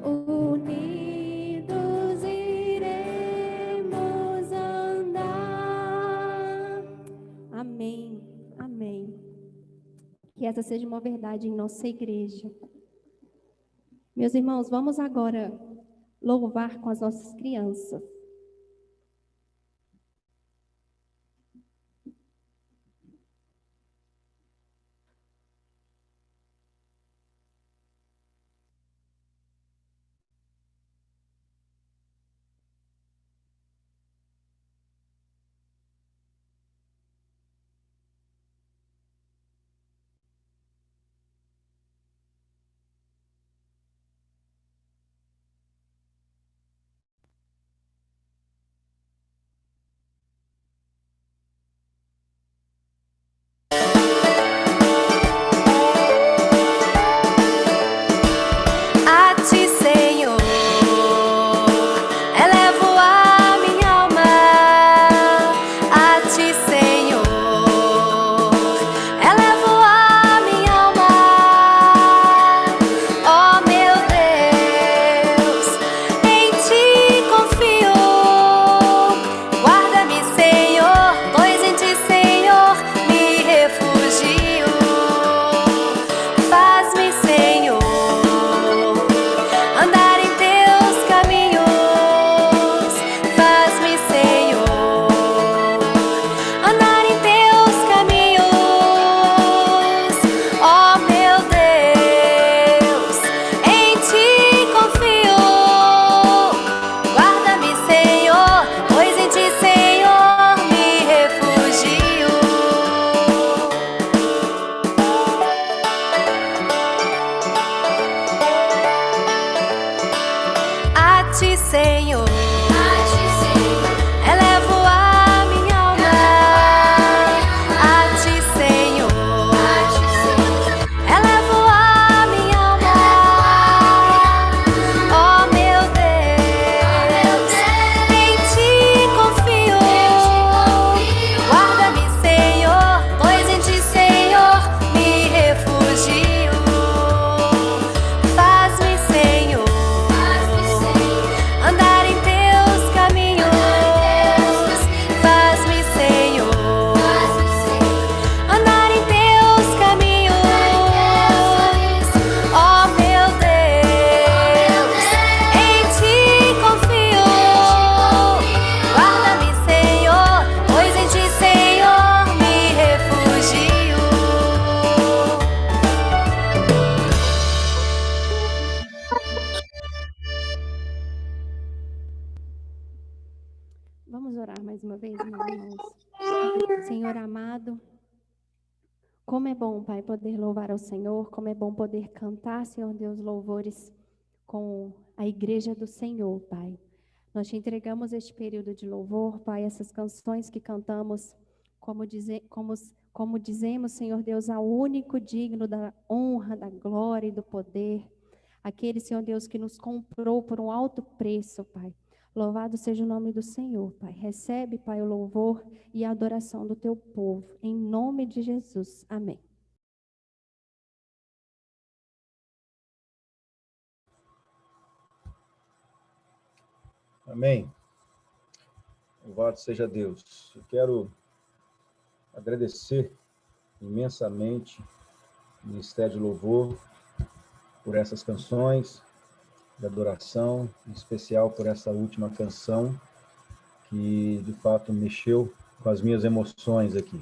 Unidos iremos andar. Amém. Amém. Que essa seja uma verdade em nossa igreja. Meus irmãos, vamos agora louvar com as nossas crianças. A ti, Senhor, elevo a minha alma. A ti, Senhor, elevo a minha alma. Ó meu Deus, em ti confio. Guarda-me, Senhor, pois em ti, Senhor, me refugio. Faz-me, Senhor, andar em teus caminhos. Faz-me, Senhor, andar em teus caminhos. Ó meu Deus, em ti confio. Guarda-me, Senhor, pois em ti, Senhor, me refugio. A ti, Senhor, elevo a minha alma. A ti, Senhor, elevo a minha alma. Ó meu Deus, em ti confio. Guarda-me, Senhor, pois em ti, Senhor, me refugio. Faz-me, Senhor, andar em teus caminhos. Faz-me, Senhor, andar em teus caminhos. Ó meu Deus, em ti confio. Guarda-me, Senhor, pois em ti, Senhor, me refugio. Vamos orar mais uma vez, meus irmãos. Senhor amado, como é bom, Pai, poder louvar ao Senhor, como é bom poder cantar, Senhor Deus, louvores com a igreja do Senhor, Pai. Nós te entregamos este período de louvor, Pai, essas canções que cantamos, como dizemos, Senhor Deus, ao único digno da honra, da glória e do poder, aquele, Senhor Deus, que nos comprou por um alto preço, Pai. Louvado seja o nome do Senhor, Pai. Recebe, Pai, o louvor e a adoração do teu povo. Em nome de Jesus. Amém. Amém. Louvado seja Deus. Eu quero agradecer imensamente o Ministério de Louvor por essas canções de adoração, em especial por essa última canção que, de fato, mexeu com as minhas emoções aqui.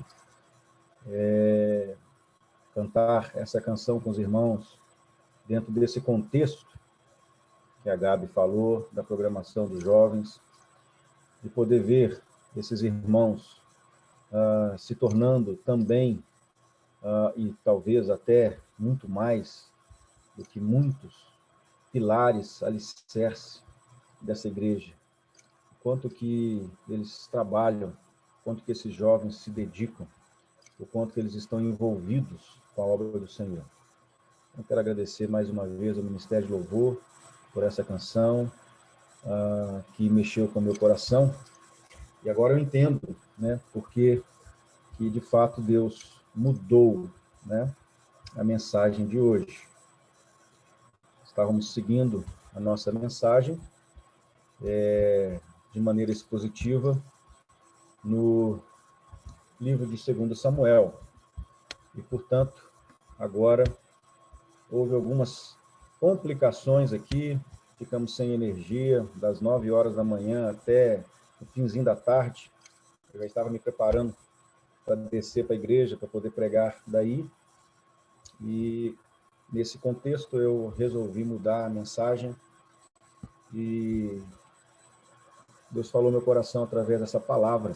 Cantar essa canção com os irmãos dentro desse contexto que a Gabi falou, da programação dos jovens, de poder ver esses irmãos se tornando também, e talvez até muito mais do que muitos, pilares, alicerces dessa igreja. Quanto que eles trabalham, quanto que esses jovens se dedicam, o quanto que eles estão envolvidos com a obra do Senhor. Eu quero agradecer mais uma vez ao Ministério de Louvor por essa canção que mexeu com o meu coração. E agora eu entendo, né, porque que de fato Deus mudou, né, a mensagem de hoje. Estávamos seguindo a nossa mensagem de maneira expositiva no livro de 2 Samuel. E, portanto, agora houve algumas complicações aqui, ficamos sem energia das 9 horas da manhã até o finzinho da tarde. Eu já estava me preparando para descer para a igreja, para poder pregar daí. E, nesse contexto, eu resolvi mudar a mensagem e Deus falou no meu coração através dessa palavra,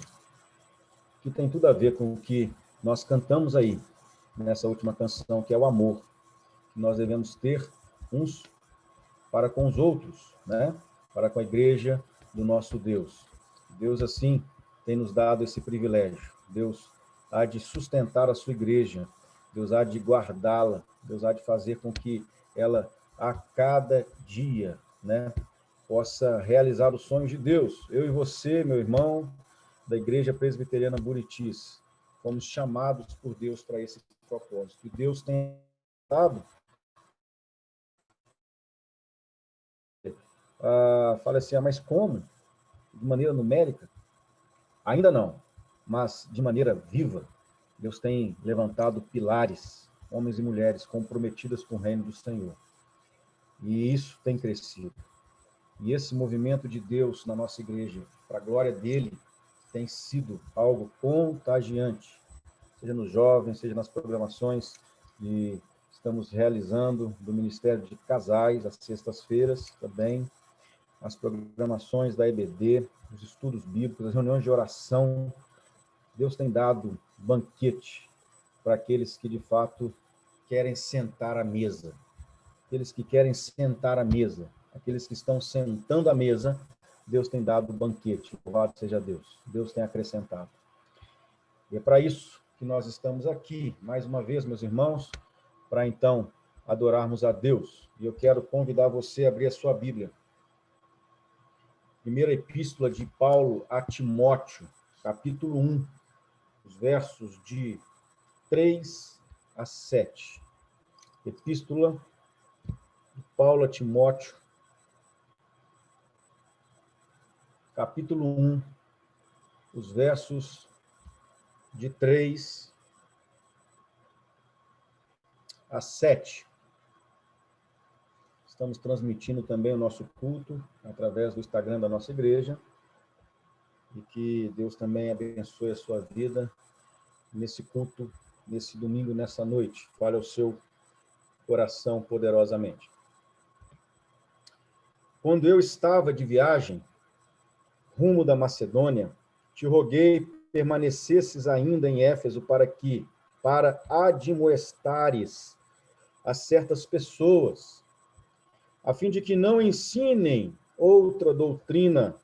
que tem tudo a ver com o que nós cantamos aí, nessa última canção, que é o amor, que nós devemos ter uns para com os outros, né? Para com a igreja do nosso Deus. Deus, assim, tem nos dado esse privilégio. Deus há de sustentar a sua igreja, Deus há de guardá-la, Deus há de fazer com que ela, a cada dia, né, possa realizar os sonhos de Deus. Eu e você, meu irmão, da Igreja Presbiteriana Buritis, fomos chamados por Deus para esse propósito. E Deus tem dado, fala assim, mas como? De maneira numérica? Ainda não, mas de maneira viva. Deus tem levantado pilares, homens e mulheres comprometidas com o reino do Senhor. E isso tem crescido. E esse movimento de Deus na nossa igreja, para a glória dele, tem sido algo contagiante, seja nos jovens, seja nas programações que estamos realizando do Ministério de Casais, às sextas-feiras também, as programações da EBD, os estudos bíblicos, as reuniões de oração. Deus tem dado banquete para aqueles que, de fato, querem sentar à mesa. Aqueles que querem sentar à mesa, aqueles que estão sentando à mesa, Deus tem dado banquete. Louvado seja Deus. Deus tem acrescentado. E é para isso que nós estamos aqui, mais uma vez, meus irmãos, para então adorarmos a Deus. E eu quero convidar você a abrir a sua Bíblia. Primeira Epístola de Paulo a Timóteo, capítulo 1, os versos de 3 a 7. Epístola de Paulo a Timóteo, capítulo 1, os versos de 3 a 7. Estamos transmitindo também o nosso culto através do Instagram da nossa igreja. E que Deus também abençoe a sua vida nesse culto, nesse domingo, nessa noite. Fale ao seu coração poderosamente. Quando eu estava de viagem, rumo da Macedônia, te roguei permanecesses ainda em Éfeso para admoestares a certas pessoas, a fim de que não ensinem outra doutrina,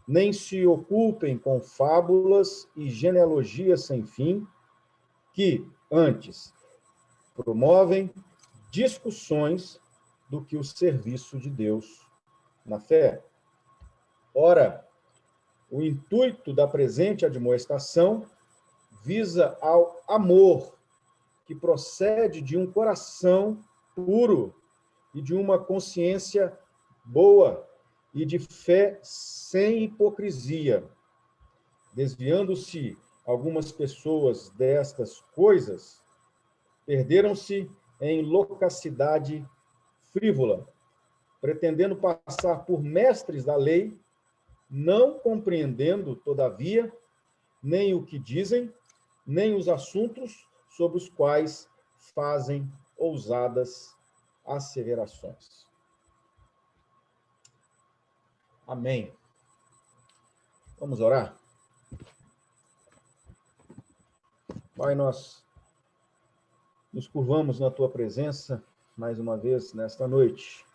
nem se ocupem com fábulas e genealogias sem fim, que, antes, promovem discussões do que o serviço de Deus na fé. Ora, o intuito da presente admoestação visa ao amor, que procede de um coração puro e de uma consciência boa e de fé sem hipocrisia, desviando-se algumas pessoas destas coisas, perderam-se em loquacidade frívola, pretendendo passar por mestres da lei, não compreendendo, todavia, nem o que dizem, nem os assuntos sobre os quais fazem ousadas asseverações. Amém. Vamos orar? Pai, nós nos curvamos na Tua presença mais uma vez nesta noite.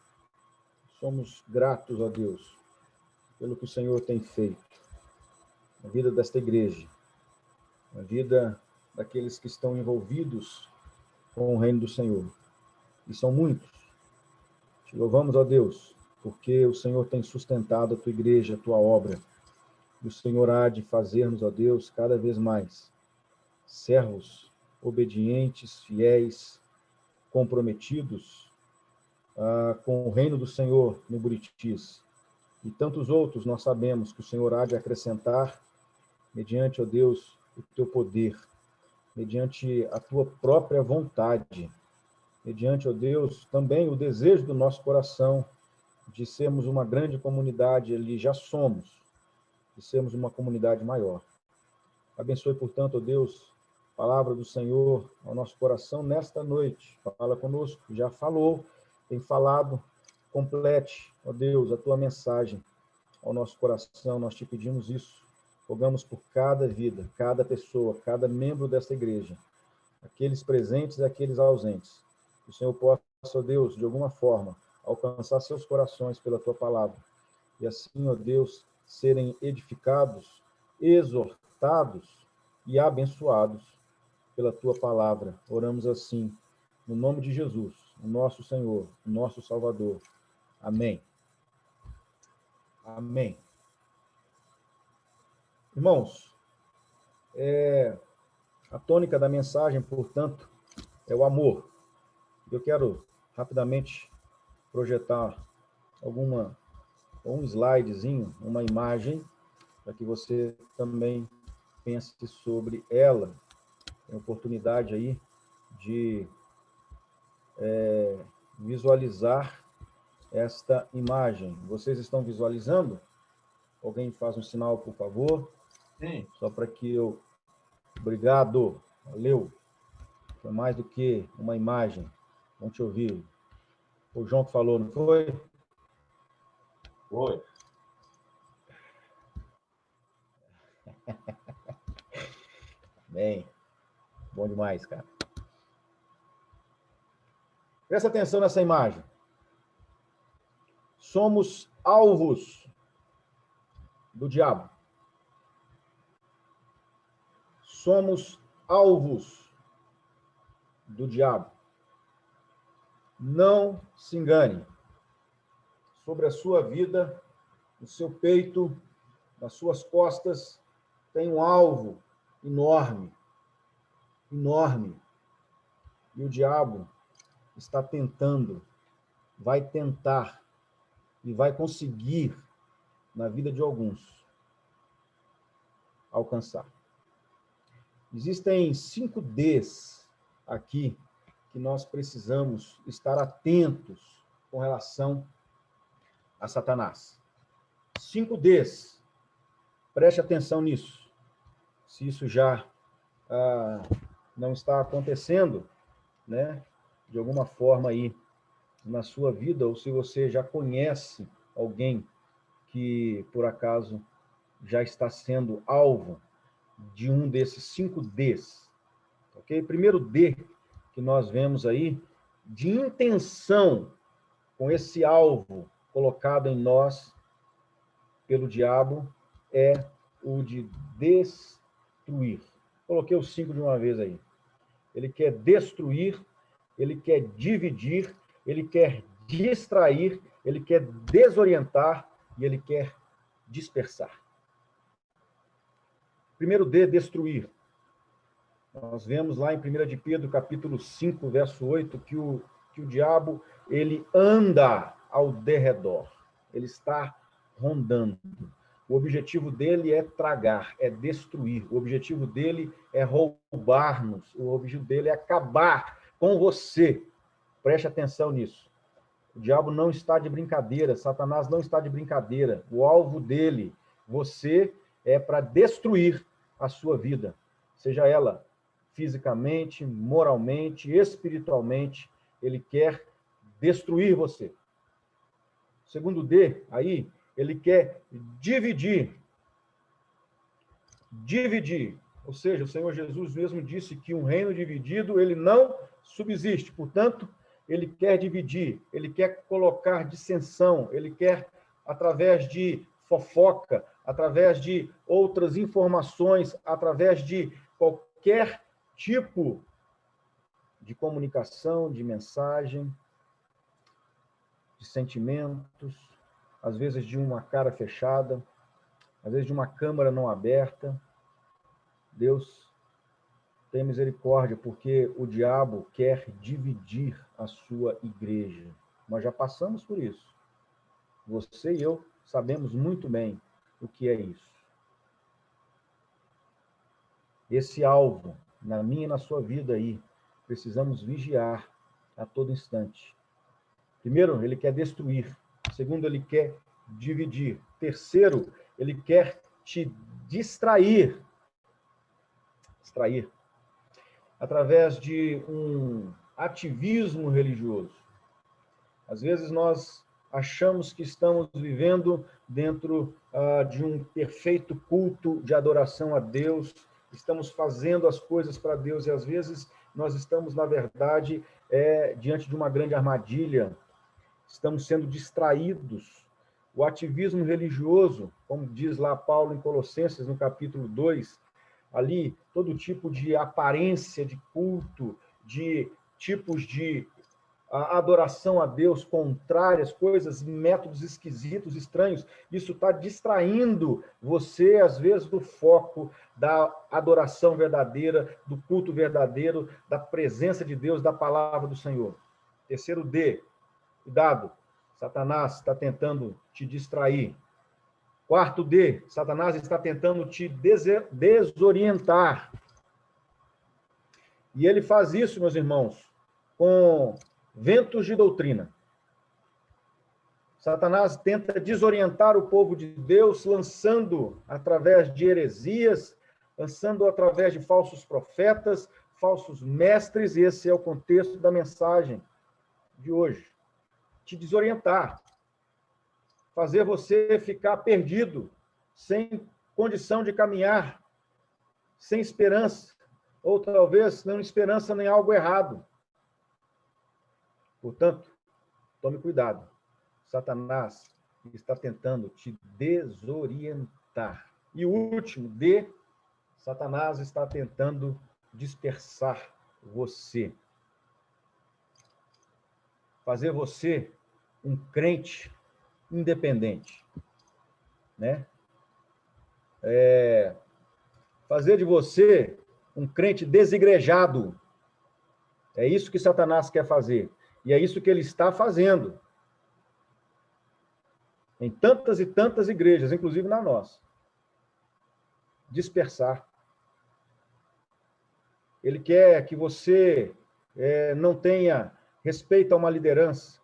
Somos gratos a Deus pelo que o Senhor tem feito na vida desta igreja, na vida daqueles que estão envolvidos com o reino do Senhor. E são muitos. Te louvamos, ó Deus, porque o Senhor tem sustentado a Tua igreja, a Tua obra. E o Senhor há de fazer-nos, ó Deus, cada vez mais servos obedientes, fiéis, comprometidos com o reino do Senhor no Buritis. E tantos outros nós sabemos que o Senhor há de acrescentar mediante, ó Deus, o Teu poder, mediante a Tua própria vontade, mediante, ó Deus, também o desejo do nosso coração de sermos uma grande comunidade, ali já somos, de sermos uma comunidade maior. Abençoe, portanto, ó Deus, a palavra do Senhor ao nosso coração nesta noite. Fala conosco, já falou, tem falado, complete, ó Deus, a Tua mensagem ao nosso coração, nós te pedimos isso. Rogamos por cada vida, cada pessoa, cada membro desta igreja, aqueles presentes e aqueles ausentes. Que o Senhor possa, ó Deus, de alguma forma, alcançar seus corações pela Tua palavra. E assim, ó Deus, serem edificados, exortados e abençoados pela Tua palavra. Oramos assim, no nome de Jesus, o nosso Senhor, o nosso Salvador. Amém. Amém. Irmãos, a tônica da mensagem, portanto, é o amor. Eu quero rapidamente projetar um slidezinho, uma imagem, para que você também pense sobre ela. Tem oportunidade aí de visualizar esta imagem. Vocês estão visualizando? Alguém faz um sinal, por favor? Sim. Só para que eu... Obrigado. Valeu. Foi mais do que uma imagem. Vamos te ouvir. O João que falou, não foi? Foi. Bem, bom demais, cara. Presta atenção nessa imagem. Somos alvos do diabo. Somos alvos do diabo. Não se engane. Sobre a sua vida, no seu peito, nas suas costas, tem um alvo enorme, enorme. E o diabo está tentando, vai tentar e vai conseguir, na vida de alguns, alcançar. Existem 5 Ds aqui que nós precisamos estar atentos com relação a Satanás. 5 Ds. Preste atenção nisso. Se isso já não está acontecendo, né, de alguma forma aí na sua vida, ou se você já conhece alguém que, por acaso, já está sendo alvo de um desses 5 Ds. Ok? Primeiro D que nós vemos aí, de intenção com esse alvo colocado em nós pelo diabo, é o de destruir. Coloquei os 5 de uma vez aí. Ele quer destruir, ele quer dividir, ele quer distrair, ele quer desorientar e ele quer dispersar. Primeiro D, destruir. Nós vemos lá em 1 de Pedro, capítulo 5, verso 8, que o diabo, ele anda ao derredor. Ele está rondando. O objetivo dele é tragar, é destruir. O objetivo dele é roubar-nos. O objetivo dele é acabar com você. Preste atenção nisso. O diabo não está de brincadeira, Satanás não está de brincadeira. O alvo dele, você, é para destruir a sua vida, seja ela fisicamente, moralmente, espiritualmente, ele quer destruir você. O segundo D, aí, ele quer dividir. Dividir. Ou seja, o Senhor Jesus mesmo disse que um reino dividido, ele não subsiste. Portanto, ele quer dividir, ele quer colocar dissensão, ele quer, através de fofoca, através de outras informações, através de qualquer tipo de comunicação, de mensagem, de sentimentos, às vezes de uma cara fechada, às vezes de uma câmara não aberta. Deus tem misericórdia, porque o diabo quer dividir a sua igreja. Nós já passamos por isso. Você e eu sabemos muito bem o que é isso. Esse alvo, na minha e na sua vida aí, precisamos vigiar a todo instante. Primeiro, ele quer destruir. Segundo, ele quer dividir. Terceiro, ele quer te distrair. Distrair. Através de um ativismo religioso. Às vezes nós achamos que estamos vivendo dentro de um perfeito culto de adoração a Deus, estamos fazendo as coisas para Deus e às vezes nós estamos, na verdade, diante de uma grande armadilha, estamos sendo distraídos. O ativismo religioso, como diz lá Paulo em Colossenses, no capítulo 2, ali, todo tipo de aparência de culto, de tipos de adoração a Deus contrárias, coisas, métodos esquisitos, estranhos, isso está distraindo você, às vezes, do foco da adoração verdadeira, do culto verdadeiro, da presença de Deus, da palavra do Senhor. Terceiro D, cuidado, Satanás está tentando te distrair. Quarto D, Satanás está tentando te desorientar. E ele faz isso, meus irmãos, com ventos de doutrina. Satanás tenta desorientar o povo de Deus, lançando através de heresias, lançando através de falsos profetas, falsos mestres, e esse é o contexto da mensagem de hoje. Te desorientar. Fazer você ficar perdido, sem condição de caminhar, sem esperança, ou talvez não esperança nem algo errado. Portanto, tome cuidado. Satanás está tentando te desorientar. E o último, D, Satanás está tentando dispersar você. Fazer você um crente independente, né? Fazer de você um crente desigrejado. É isso que Satanás quer fazer. E é isso que ele está fazendo. Em tantas e tantas igrejas, inclusive na nossa. Dispersar. Ele quer que você não tenha respeito a uma liderança.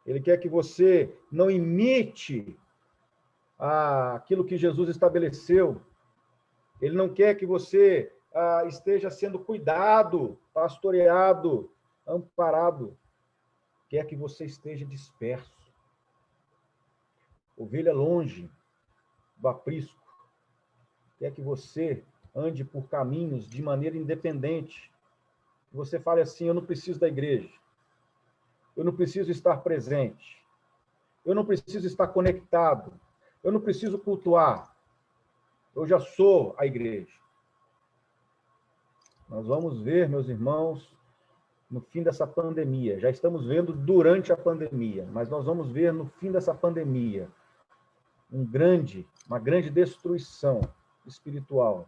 Ele quer que você não imite aquilo que Jesus estabeleceu. Ele não quer que você esteja sendo cuidado, pastoreado, amparado. Quer que você esteja disperso. Ovelha longe do aprisco. Quer que você ande por caminhos de maneira independente. Que você fale assim, eu não preciso da igreja. Eu não preciso estar presente. Eu não preciso estar conectado. Eu não preciso cultuar. Eu já sou a igreja. Nós vamos ver, meus irmãos, no fim dessa pandemia. Já estamos vendo durante a pandemia, mas nós vamos ver no fim dessa pandemia uma grande destruição espiritual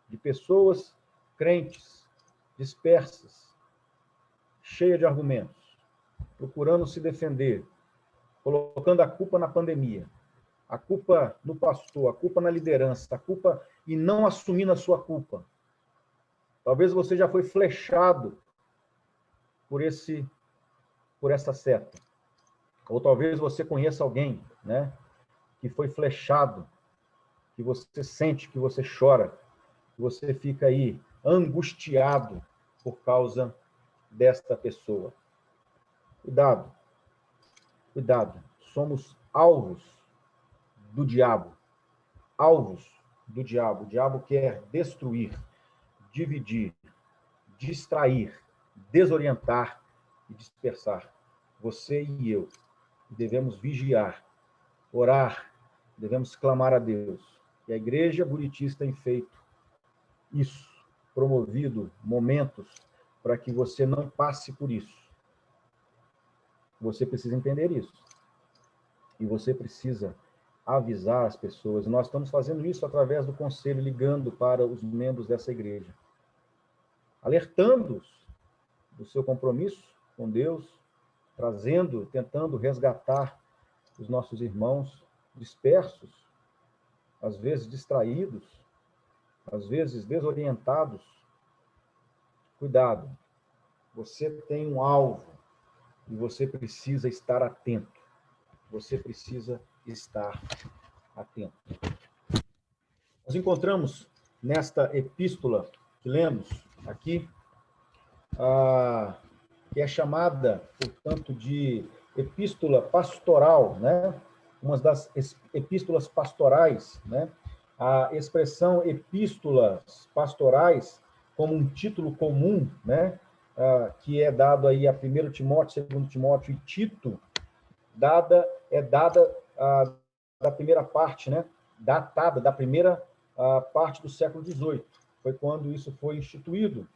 de pessoas crentes, dispersas, cheias de argumentos, procurando se defender, colocando a culpa na pandemia, a culpa no pastor, a culpa na liderança, a culpa e não assumindo a sua culpa. Talvez você já foi flechado por essa seta. Ou talvez você conheça alguém, né, que foi flechado, que você sente, que você chora, que você fica aí angustiado por causa desta pessoa. Cuidado. Cuidado. Somos alvos do diabo, alvos do diabo. O diabo quer destruir, dividir, distrair, desorientar e dispersar. Você e eu devemos vigiar, orar, devemos clamar a Deus. E a Igreja Buritista tem feito isso, promovido momentos para que você não passe por isso. Você precisa entender isso. E você precisa avisar as pessoas. Nós estamos fazendo isso através do conselho, ligando para os membros dessa igreja, alertando-os do seu compromisso com Deus, tentando resgatar os nossos irmãos dispersos, às vezes distraídos, às vezes desorientados. Cuidado, você tem um alvo e você precisa estar atento. Você precisa estar atento. Nós encontramos nesta epístola que lemos aqui, que é chamada, portanto, de epístola pastoral, né? Uma das epístolas pastorais, né? A expressão epístolas pastorais, como um título comum, né? Que é dado aí a 1 Timóteo, 2 Timóteo e Tito, é dada da primeira parte, né? Datada da primeira parte do século XVIII. Foi quando isso foi instituído.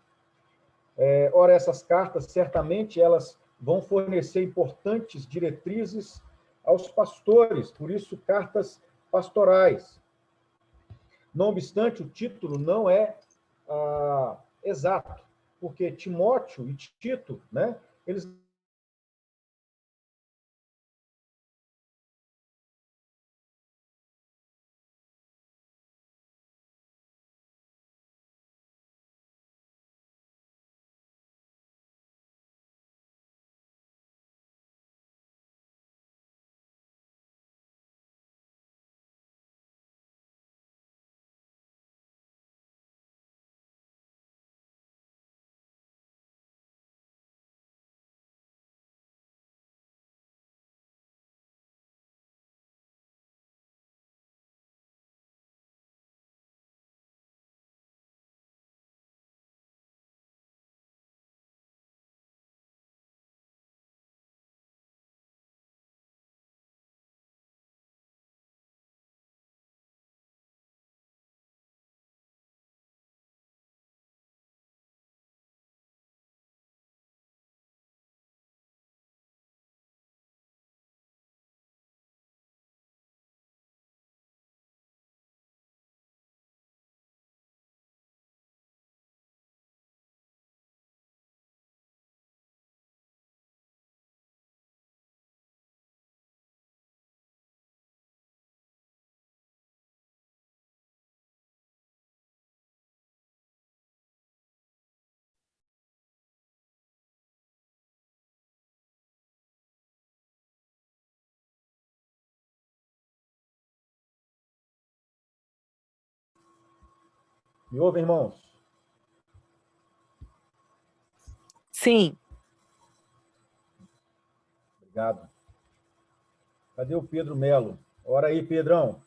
Ora, essas cartas, certamente, elas vão fornecer importantes diretrizes aos pastores, por isso, cartas pastorais. Não obstante, o título não é exato, porque Timóteo e Tito, né, eles me ouvem, irmãos? Sim. Obrigado. Cadê o Pedro Melo? Ora aí, Pedrão.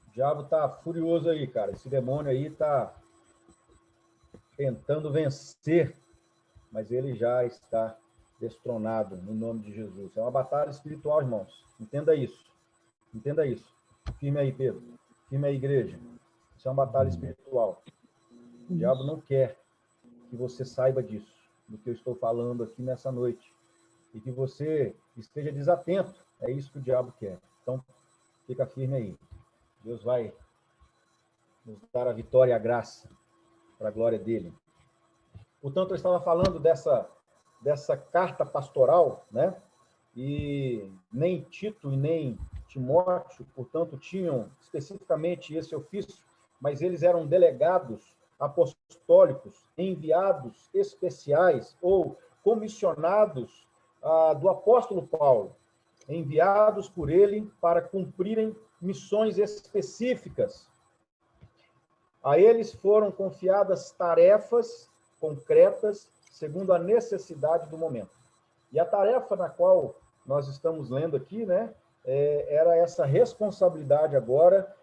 O diabo tá furioso aí, cara. Esse demônio aí tá tentando vencer, mas ele já está destronado no nome de Jesus. É uma batalha espiritual, irmãos. Entenda isso. Entenda isso. Firme aí, Pedro. Firme aí, igreja. Isso é uma batalha espiritual. O diabo não quer que você saiba disso, do que eu estou falando aqui nessa noite. E que você esteja desatento. É isso que o diabo quer. Então, fica firme aí. Deus vai nos dar a vitória e a graça para a glória dele. Portanto, eu estava falando dessa carta pastoral, né? E nem Tito e nem Timóteo, portanto, tinham especificamente esse ofício, mas eles eram delegados apostólicos, enviados especiais ou comissionados do apóstolo Paulo, enviados por ele para cumprirem missões específicas. A eles foram confiadas tarefas concretas, segundo a necessidade do momento. E a tarefa na qual nós estamos lendo aqui, né, era essa responsabilidade agora.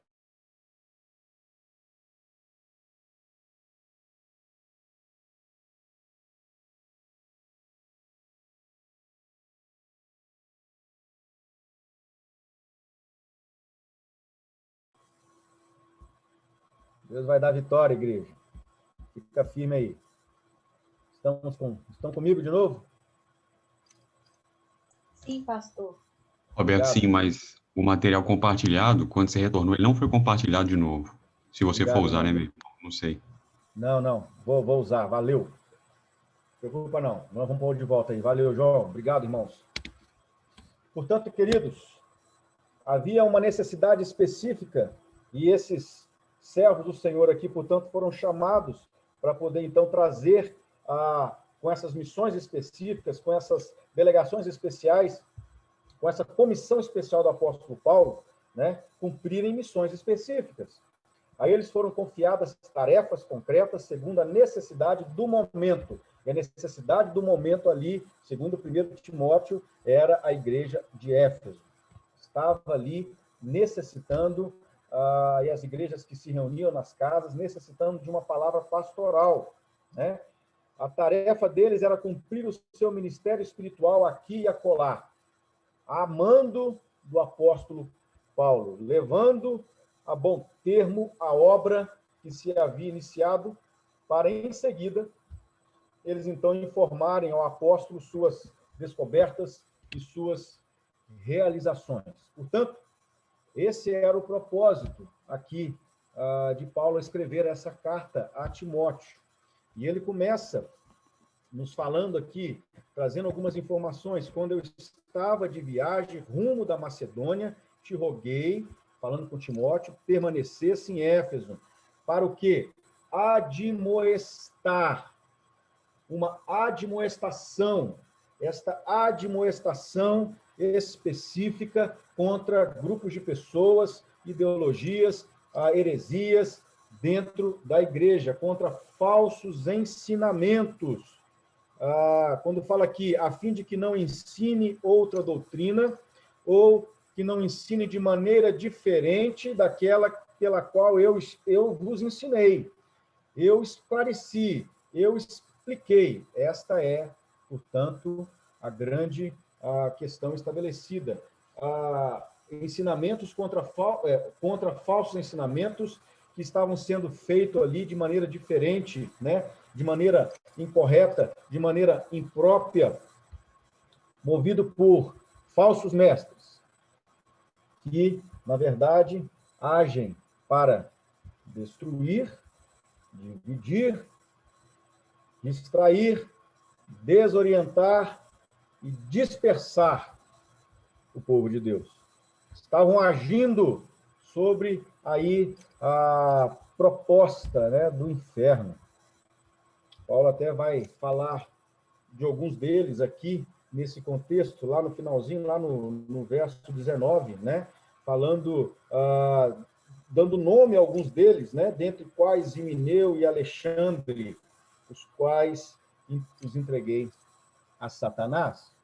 Deus vai dar vitória, igreja. Fica firme aí. Estão comigo de novo? Sim, pastor. Roberto, Obrigado. sim, mas o material compartilhado, quando você retornou, ele não foi compartilhado de novo. Se você for usar, né, meu irmão? Não sei. Não. Vou usar. Valeu. Não preocupa não. Nós vamos pôr de volta aí. Valeu, João. Obrigado, irmãos. Portanto, queridos, havia uma necessidade específica e esses servos do Senhor aqui, portanto, foram chamados para poder, então, trazer, com essas missões específicas, com essas delegações especiais, com essa comissão especial do apóstolo Paulo, né, cumprirem missões específicas. Aí eles foram confiadas tarefas concretas segundo a necessidade do momento. E a necessidade do momento ali, segundo 1 Timóteo, era a igreja de Éfeso. Estava ali necessitando, e as igrejas que se reuniam nas casas, necessitando de uma palavra pastoral, né? A tarefa deles era cumprir o seu ministério espiritual aqui e acolá, amando do apóstolo Paulo, levando a bom termo a obra que se havia iniciado, para em seguida eles então informarem ao apóstolo suas descobertas e suas realizações. Portanto, esse era o propósito aqui de Paulo escrever essa carta a Timóteo. E ele começa nos falando aqui, trazendo algumas informações. Quando eu estava de viagem rumo da Macedônia, te roguei, falando com Timóteo, permanecesse em Éfeso. Para o quê? Admoestar. Uma admoestação. Esta admoestação específica contra grupos de pessoas, ideologias, heresias dentro da igreja, contra falsos ensinamentos. Quando fala aqui, a fim de que não ensine outra doutrina, ou que não ensine de maneira diferente daquela pela qual eu vos ensinei, eu esclareci, eu expliquei. Esta é, portanto, a grande questão estabelecida. Ensinamentos contra falsos ensinamentos que estavam sendo feitos ali de maneira diferente, né? De maneira incorreta, de maneira imprópria, movido por falsos mestres, que, na verdade, agem para destruir, dividir, distrair, desorientar e dispersar o povo de Deus. Estavam agindo sobre aí a proposta, né, do inferno. Paulo até vai falar de alguns deles aqui, nesse contexto, lá no finalzinho, lá no verso 19, né? Falando, dando nome a alguns deles, né? Dentre quais Himeneu e Alexandre, os quais os entreguei a Satanás.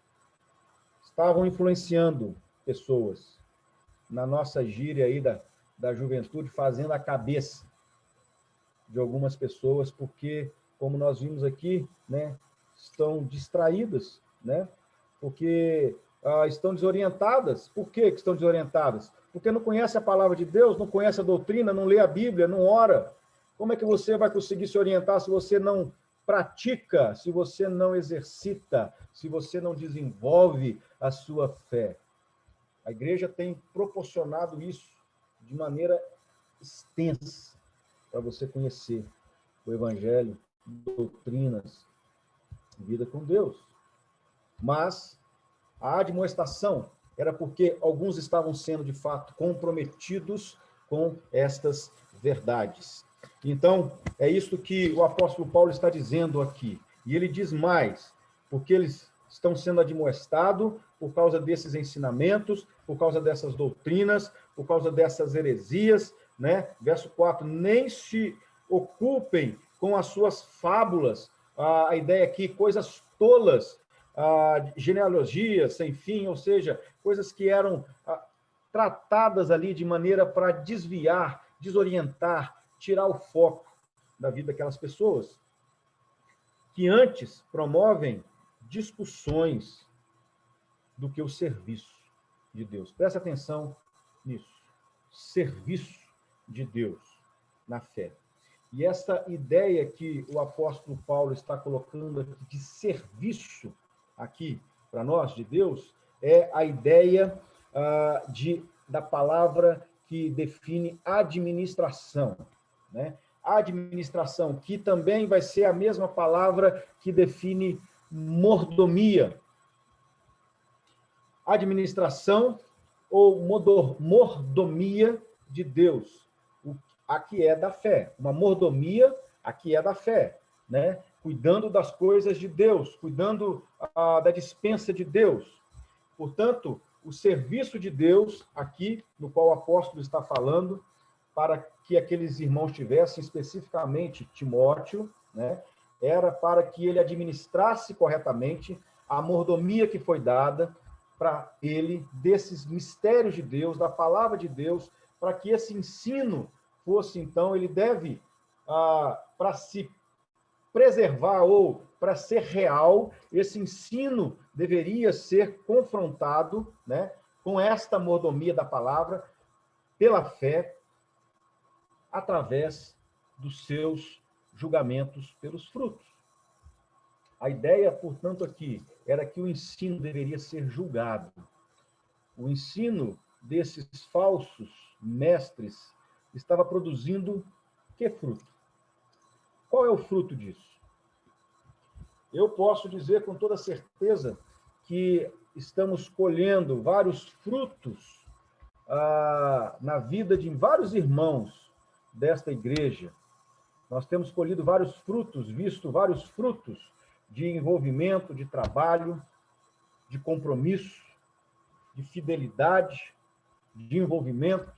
Estavam influenciando pessoas, na nossa gíria aí da juventude, fazendo a cabeça de algumas pessoas, porque, como nós vimos aqui, né, estão distraídas, né, porque estão desorientadas. Por que estão desorientadas? Porque não conhece a palavra de Deus, não conhece a doutrina, não lê a Bíblia, não ora. Como é que você vai conseguir se orientar se você não pratica, se você não exercita, se você não desenvolve a sua fé? A igreja tem proporcionado isso de maneira extensa para você conhecer o Evangelho, doutrinas, vida com Deus. Mas a admoestação era porque alguns estavam sendo, de fato, comprometidos com estas verdades. Então, é isso que o apóstolo Paulo está dizendo aqui. E ele diz mais, porque eles estão sendo admoestados por causa desses ensinamentos, por causa dessas doutrinas, por causa dessas heresias, né? Verso 4, nem se ocupem com as suas fábulas, a ideia aqui, coisas tolas, genealogia sem fim, ou seja, coisas que eram tratadas ali de maneira para desviar, desorientar, tirar o foco da vida daquelas pessoas, que antes promovem discussões do que o serviço de Deus. Presta atenção nisso. Serviço de Deus na fé. E essa ideia que o apóstolo Paulo está colocando aqui de serviço aqui para nós, de Deus, é a ideia da palavra que define administração, né? Administração, que também vai ser a mesma palavra que define mordomia. Administração ou mordomia de Deus. Aqui é da fé. Uma mordomia, aqui é da fé, né? Cuidando das coisas de Deus, cuidando da dispensa de Deus. Portanto, o serviço de Deus, aqui, no qual o apóstolo está falando, para que aqueles irmãos tivessem, especificamente Timóteo, né? Era para que ele administrasse corretamente a mordomia que foi dada para ele, desses mistérios de Deus, da palavra de Deus, para que esse ensino fosse, então, ele deve, para se preservar ou para ser real, esse ensino deveria ser confrontado, né, com esta mordomia da palavra, pela fé, através dos seus julgamentos pelos frutos. A ideia, portanto, aqui era que o ensino deveria ser julgado. O ensino desses falsos mestres estava produzindo que fruto? Qual é o fruto disso? Eu posso dizer com toda certeza que estamos colhendo vários frutos na vida de vários irmãos desta igreja. Nós temos colhido vários frutos, visto vários frutos de envolvimento, de trabalho, de compromisso, de fidelidade, de envolvimento.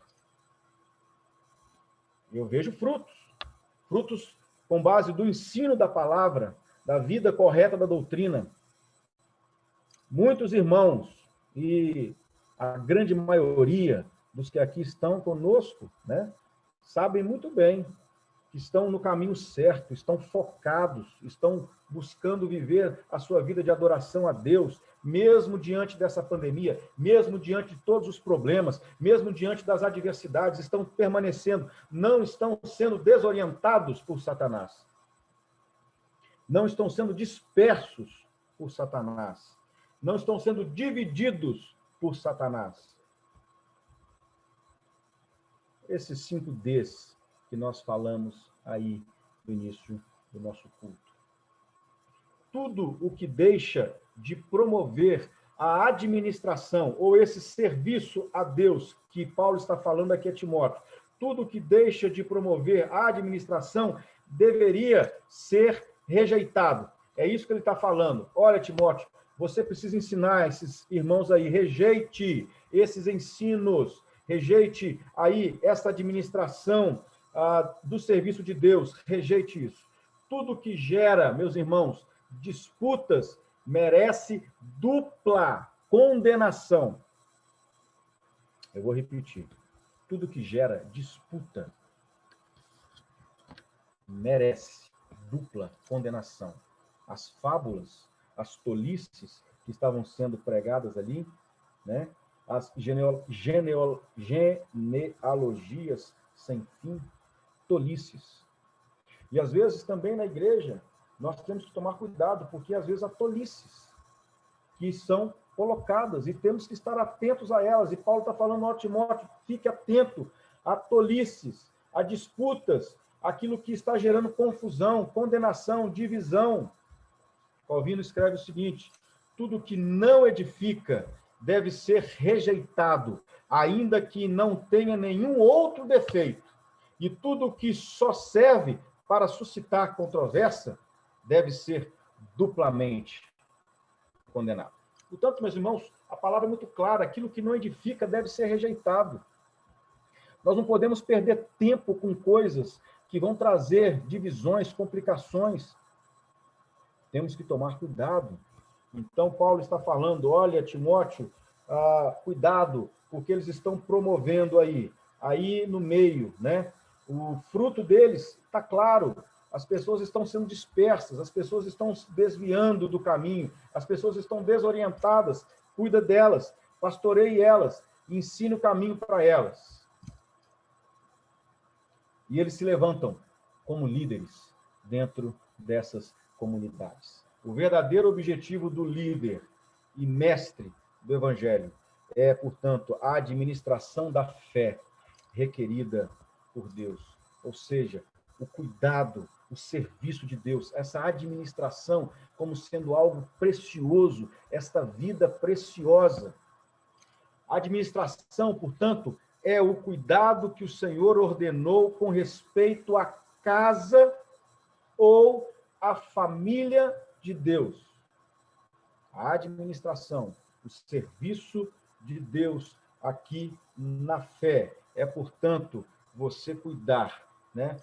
Eu vejo frutos com base do ensino da palavra, da vida correta da doutrina. Muitos irmãos, e a grande maioria dos que aqui estão conosco, né, sabem muito bem que estão no caminho certo, estão focados, estão buscando viver a sua vida de adoração a Deus, mesmo diante dessa pandemia, mesmo diante de todos os problemas, mesmo diante das adversidades, estão permanecendo, não estão sendo desorientados por Satanás, não estão sendo dispersos por Satanás, não estão sendo divididos por Satanás. Esses 5 Ds que nós falamos aí no início do nosso culto. Tudo o que deixa de promover a administração, ou esse serviço a Deus, que Paulo está falando aqui a Timóteo, tudo o que deixa de promover a administração deveria ser rejeitado. É isso que ele está falando. Olha, Timóteo, você precisa ensinar esses irmãos aí, rejeite esses ensinos, rejeite aí essa administração do serviço de Deus, rejeite isso. Tudo que gera, meus irmãos, disputas, merece dupla condenação. Eu vou repetir. Tudo que gera disputa merece dupla condenação. As fábulas, as tolices que estavam sendo pregadas ali, né? As genealogias sem fim, tolices. E às vezes também na igreja nós temos que tomar cuidado, porque às vezes há tolices que são colocadas e temos que estar atentos a elas. E Paulo está falando ao Timóteo, fique atento a tolices, a disputas, aquilo que está gerando confusão, condenação, divisão. Calvino escreve o seguinte: tudo que não edifica deve ser rejeitado, ainda que não tenha nenhum outro defeito. E tudo que só serve para suscitar controvérsia deve ser duplamente condenado. Portanto, meus irmãos, a palavra é muito clara: aquilo que não edifica deve ser rejeitado. Nós não podemos perder tempo com coisas que vão trazer divisões, complicações. Temos que tomar cuidado Então, Paulo está falando, olha, Timóteo, cuidado, porque eles estão promovendo aí no meio, né? O fruto deles está claro, as pessoas estão sendo dispersas, as pessoas estão se desviando do caminho, as pessoas estão desorientadas, cuida delas, pastoreie elas, ensine o caminho para elas. E eles se levantam como líderes dentro dessas comunidades. O verdadeiro objetivo do líder e mestre do evangelho é, portanto, a administração da fé requerida por Deus. Ou seja, o cuidado, o serviço de Deus, essa administração como sendo algo precioso, esta vida preciosa. A administração, portanto, é o cuidado que o Senhor ordenou com respeito à casa ou à família de Deus. A administração, o serviço de Deus aqui na fé é, portanto, você cuidar, né,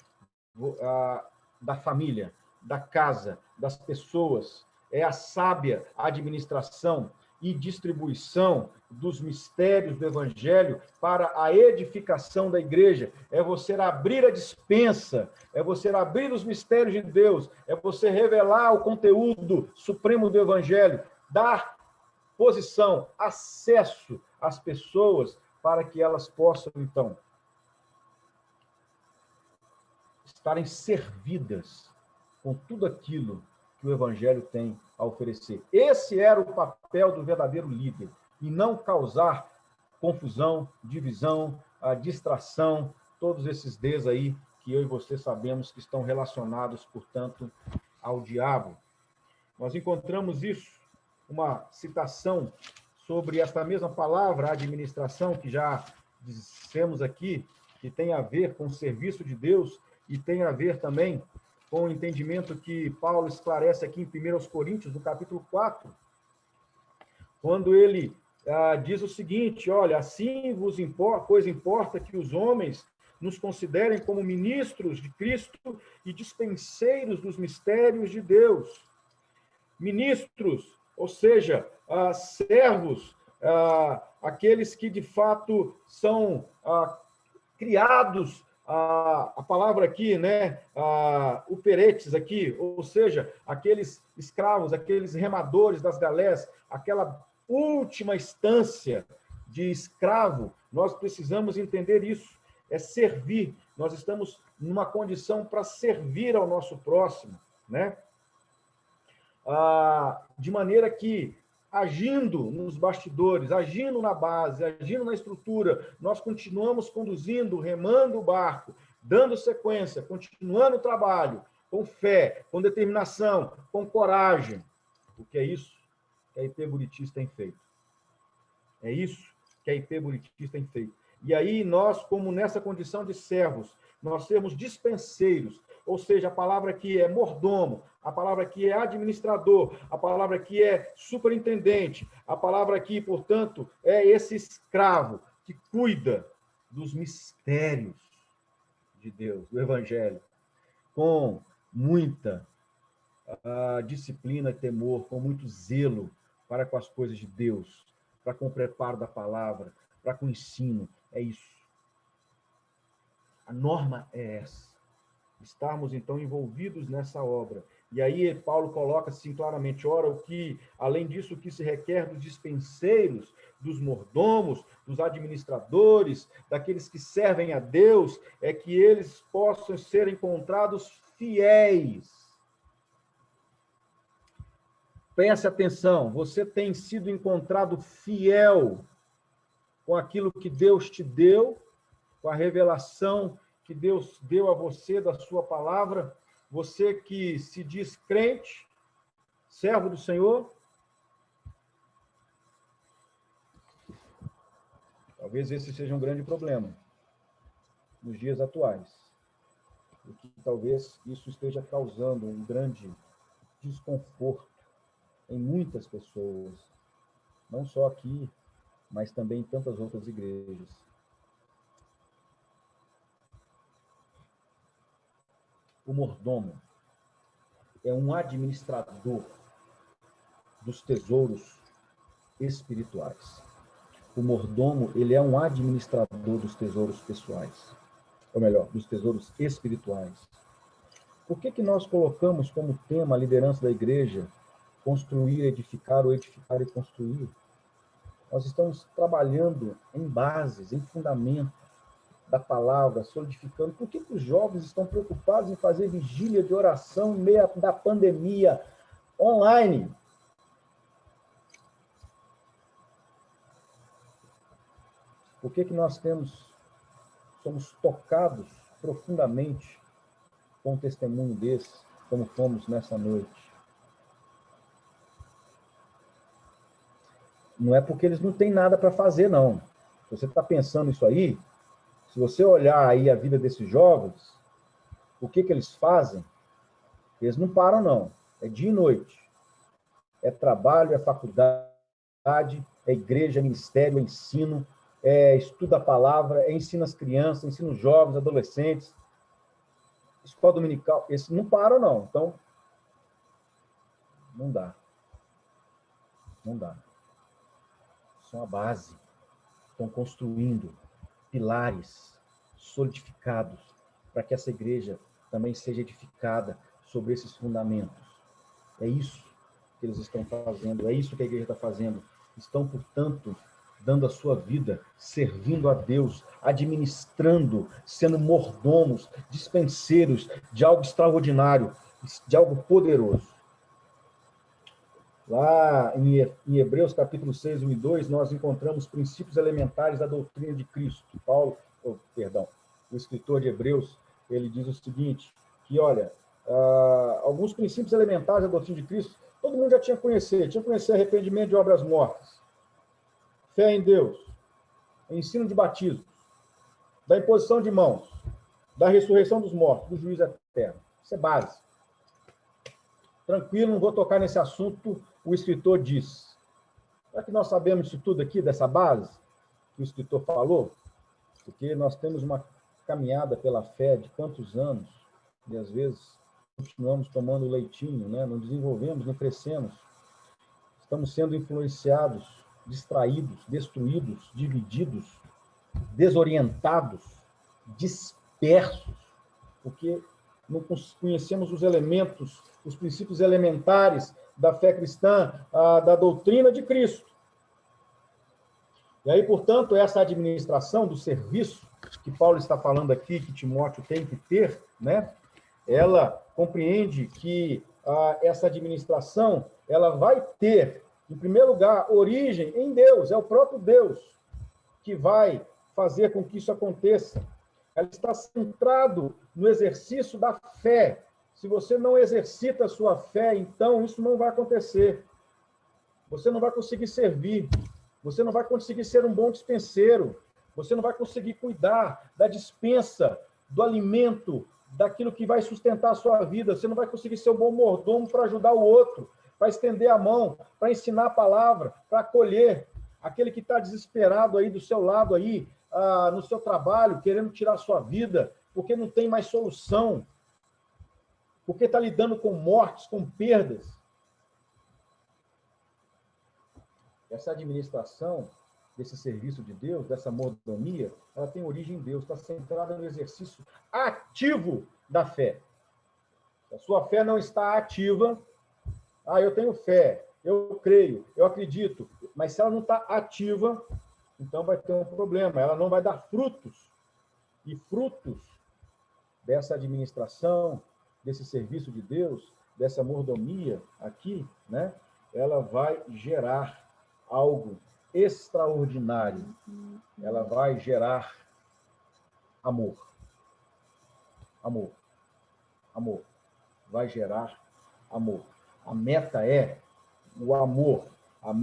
da família, da casa, das pessoas. É a sábia administração e distribuição dos mistérios do Evangelho para a edificação da igreja. É você abrir a despensa, é você abrir os mistérios de Deus, é você revelar o conteúdo supremo do Evangelho, dar posição, acesso às pessoas para que elas possam, então, estarem servidas com tudo aquilo que o Evangelho tem a oferecer. Esse era o papel do verdadeiro líder, e não causar confusão, divisão, a distração, todos esses Ds aí que eu e você sabemos que estão relacionados, portanto, ao diabo. Nós encontramos isso, uma citação sobre esta mesma palavra, administração, que já dissemos aqui, que tem a ver com o serviço de Deus e tem a ver também com o entendimento que Paulo esclarece aqui em 1 Coríntios, no capítulo 4, quando ele diz o seguinte, olha, assim vos importa, pois importa que os homens nos considerem como ministros de Cristo e dispenseiros dos mistérios de Deus. Ministros, ou seja, servos, aqueles que de fato são criados, a palavra aqui, né, operetes aqui, ou seja, aqueles escravos, aqueles remadores das galés, aquela última instância de escravo, nós precisamos entender isso, é servir, nós estamos numa condição para servir ao nosso próximo, né? De maneira que, agindo nos bastidores, agindo na base, agindo na estrutura, nós continuamos conduzindo, remando o barco, dando sequência, continuando o trabalho, com fé, com determinação, com coragem, porque é isso que a IP Buritis tem feito. É isso que a IP Buritis tem feito. E aí nós, como nessa condição de servos, nós sermos dispenseiros, ou seja, a palavra aqui é mordomo, a palavra aqui é administrador, a palavra aqui é superintendente, a palavra aqui, portanto, é esse escravo que cuida dos mistérios de Deus, do Evangelho, com muita disciplina e temor, com muito zelo para com as coisas de Deus, para com o preparo da palavra, para com o ensino. É isso. A norma é essa. Estarmos, então, envolvidos nessa obra. E aí Paulo coloca assim claramente, ora, o que, além disso, o que se requer dos dispenseiros, dos mordomos, dos administradores, daqueles que servem a Deus, é que eles possam ser encontrados fiéis. Preste atenção, você tem sido encontrado fiel com aquilo que Deus te deu, com a revelação que Deus deu a você da sua palavra, você que se diz crente, servo do Senhor? Talvez esse seja um grande problema nos dias atuais. E que talvez isso esteja causando um grande desconforto em muitas pessoas, não só aqui, mas também em tantas outras igrejas. O mordomo é um administrador dos tesouros espirituais. O mordomo, ele é um administrador dos tesouros pessoais, ou melhor, dos tesouros espirituais. Por que nós colocamos como tema a liderança da igreja construir, edificar, ou edificar e construir? Nós estamos trabalhando em bases, em fundamentos da palavra, solidificando. Por que os jovens estão preocupados em fazer vigília de oração em meio da pandemia online? Por que nós somos tocados profundamente com um testemunho desse, como fomos nessa noite? Não é porque eles não têm nada para fazer, não. Se você está pensando isso aí, se você olhar aí a vida desses jovens, o que eles fazem, eles não param, não. É dia e noite. É trabalho, é faculdade, é igreja, é ministério, é ensino, é estudo a palavra, é ensino às crianças, ensino os jovens, adolescentes, escola dominical. Eles não param, não. Então, não dá. Não dá. São a base. Estão construindo pilares solidificados para que essa igreja também seja edificada sobre esses fundamentos. É isso que eles estão fazendo, é isso que a igreja está fazendo. Estão, portanto, dando a sua vida, servindo a Deus, administrando, sendo mordomos, dispenseiros de algo extraordinário, de algo poderoso. Lá em Hebreus, capítulo 6, 1 e 2, nós encontramos princípios elementares da doutrina de Cristo. O escritor de Hebreus, ele diz o seguinte, que, olha, alguns princípios elementares da doutrina de Cristo, todo mundo já tinha que conhecer arrependimento de obras mortas, fé em Deus, ensino de batismo, da imposição de mãos, da ressurreição dos mortos, do juízo eterno. Isso é base. Tranquilo, não vou tocar nesse assunto, o escritor diz. Será que nós sabemos isso tudo aqui, dessa base que o escritor falou? Porque nós temos uma caminhada pela fé de tantos anos, e às vezes continuamos tomando leitinho, né? Não desenvolvemos, não crescemos. Estamos sendo influenciados, distraídos, destruídos, divididos, desorientados, dispersos, porque não conhecemos os elementos, os princípios elementares da fé cristã, da doutrina de Cristo. E aí, portanto, essa administração do serviço que Paulo está falando aqui, que Timóteo tem que ter, né? Ela compreende que essa administração ela vai ter, em primeiro lugar, origem em Deus, é o próprio Deus que vai fazer com que isso aconteça. Ela está centrado no exercício da fé. Se você não exercita a sua fé, então isso não vai acontecer. Você não vai conseguir servir. Você não vai conseguir ser um bom dispenseiro. Você não vai conseguir cuidar da dispensa, do alimento, daquilo que vai sustentar a sua vida. Você não vai conseguir ser um bom mordomo para ajudar o outro, para estender a mão, para ensinar a palavra, para acolher aquele que está desesperado aí do seu lado aí, no seu trabalho, querendo tirar a sua vida, porque não tem mais solução, porque está lidando com mortes, com perdas. Essa administração desse serviço de Deus, dessa mordomia, ela tem origem em Deus, está centrada no exercício ativo da fé. Se a sua fé não está ativa, eu tenho fé, eu creio, eu acredito, mas se ela não está ativa, então vai ter um problema, ela não vai dar frutos. E frutos dessa administração, desse serviço de Deus, dessa mordomia aqui, né? Ela vai gerar algo extraordinário. Ela vai gerar amor. Amor. Amor. Vai gerar amor. A meta é o amor. A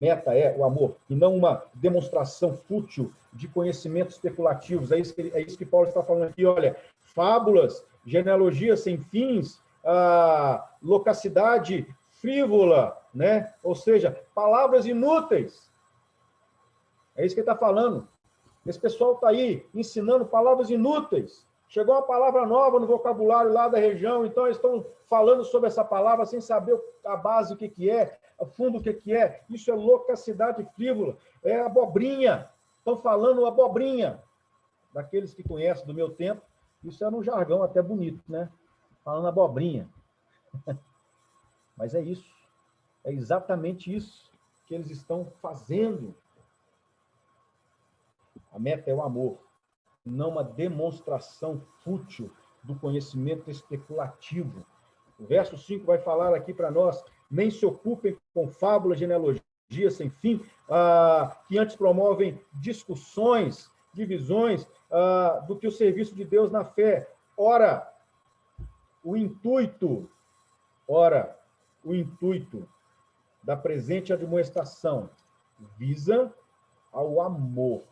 meta é o amor, e não uma demonstração fútil de conhecimentos especulativos. É isso que Paulo está falando aqui. Olha, fábulas, genealogias sem fins, loquacidade frívola, né? Ou seja, palavras inúteis. É isso que ele está falando. Esse pessoal está aí ensinando palavras inúteis, Chegou uma palavra nova no vocabulário lá da região, então eles estão falando sobre essa palavra sem saber a base, o que que é, a fundo, o que que é. Isso é loucacidade frívola, é abobrinha. Estão falando abobrinha. Daqueles que conhecem do meu tempo, isso era um jargão até bonito, né? Falando abobrinha. Mas é isso. É exatamente isso que eles estão fazendo. A meta é o amor, não uma demonstração fútil do conhecimento especulativo. O verso 5 vai falar aqui para nós: nem se ocupem com fábulas, genealogias sem fim, que antes promovem discussões, divisões, do que o serviço de Deus na fé. Ora, o intuito da presente admoestação visa ao amor.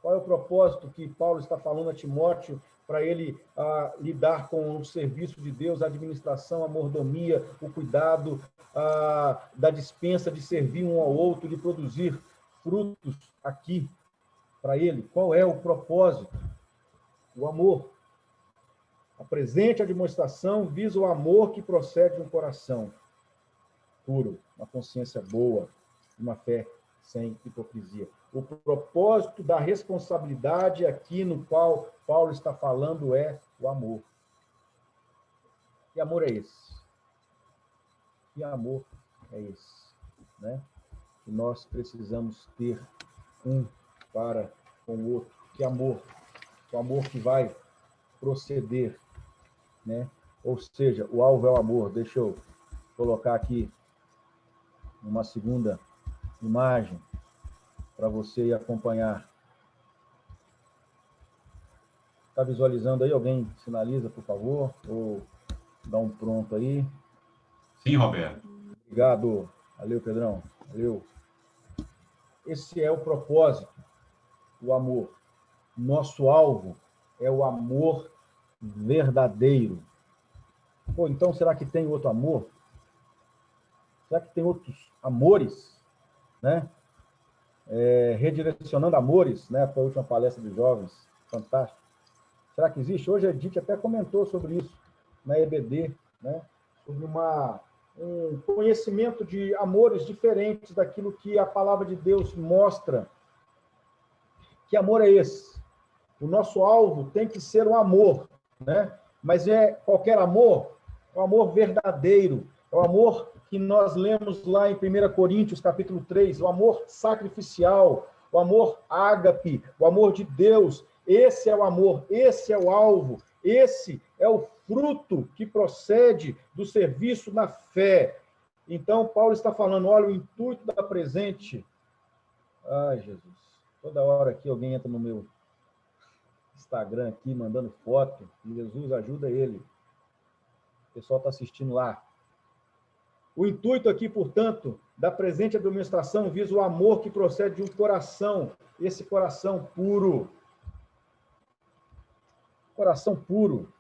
Qual é o propósito que Paulo está falando a Timóteo para ele lidar com o serviço de Deus, a administração, a mordomia, o cuidado da dispensa de servir um ao outro, de produzir frutos aqui para ele? Qual é o propósito? O amor. A presente admoestação visa o amor que procede de um coração puro, uma consciência boa, uma fé sem hipocrisia. O propósito da responsabilidade aqui no qual Paulo está falando é o amor. Que amor é esse? Que amor é esse? Né? Que nós precisamos ter um para com o outro. Que amor? O amor que vai proceder, né? Ou seja, o alvo é o amor. Deixa eu colocar aqui uma segunda imagem para você acompanhar. Está visualizando aí? Alguém sinaliza, por favor? Ou dá um pronto aí. Sim, Roberto. Obrigado. Valeu, Pedrão. Valeu. Esse é o propósito, o amor. Nosso alvo é o amor verdadeiro. Pô, então será que tem outro amor? Será que tem outros amores? Né? Redirecionando amores, né? Foi a última palestra dos jovens. Fantástico. Será que existe? Hoje a Edith até comentou sobre isso na EBD, né? Sobre um conhecimento de amores diferentes daquilo que a palavra de Deus mostra. Que amor é esse? O nosso alvo tem que ser o amor, né? Mas é qualquer amor, é o amor verdadeiro, é o amor que nós lemos lá em 1 Coríntios, capítulo 3, o amor sacrificial, o amor ágape, o amor de Deus. Esse é o amor, esse é o alvo, esse é o fruto que procede do serviço na fé. Então, Paulo está falando, olha, o intuito da presente... Ai, Jesus, toda hora aqui alguém entra no meu Instagram aqui, mandando foto. Jesus, ajuda ele. O pessoal está assistindo lá. O intuito aqui, portanto, da presente administração visa o amor que procede de um coração, esse coração puro. Coração puro,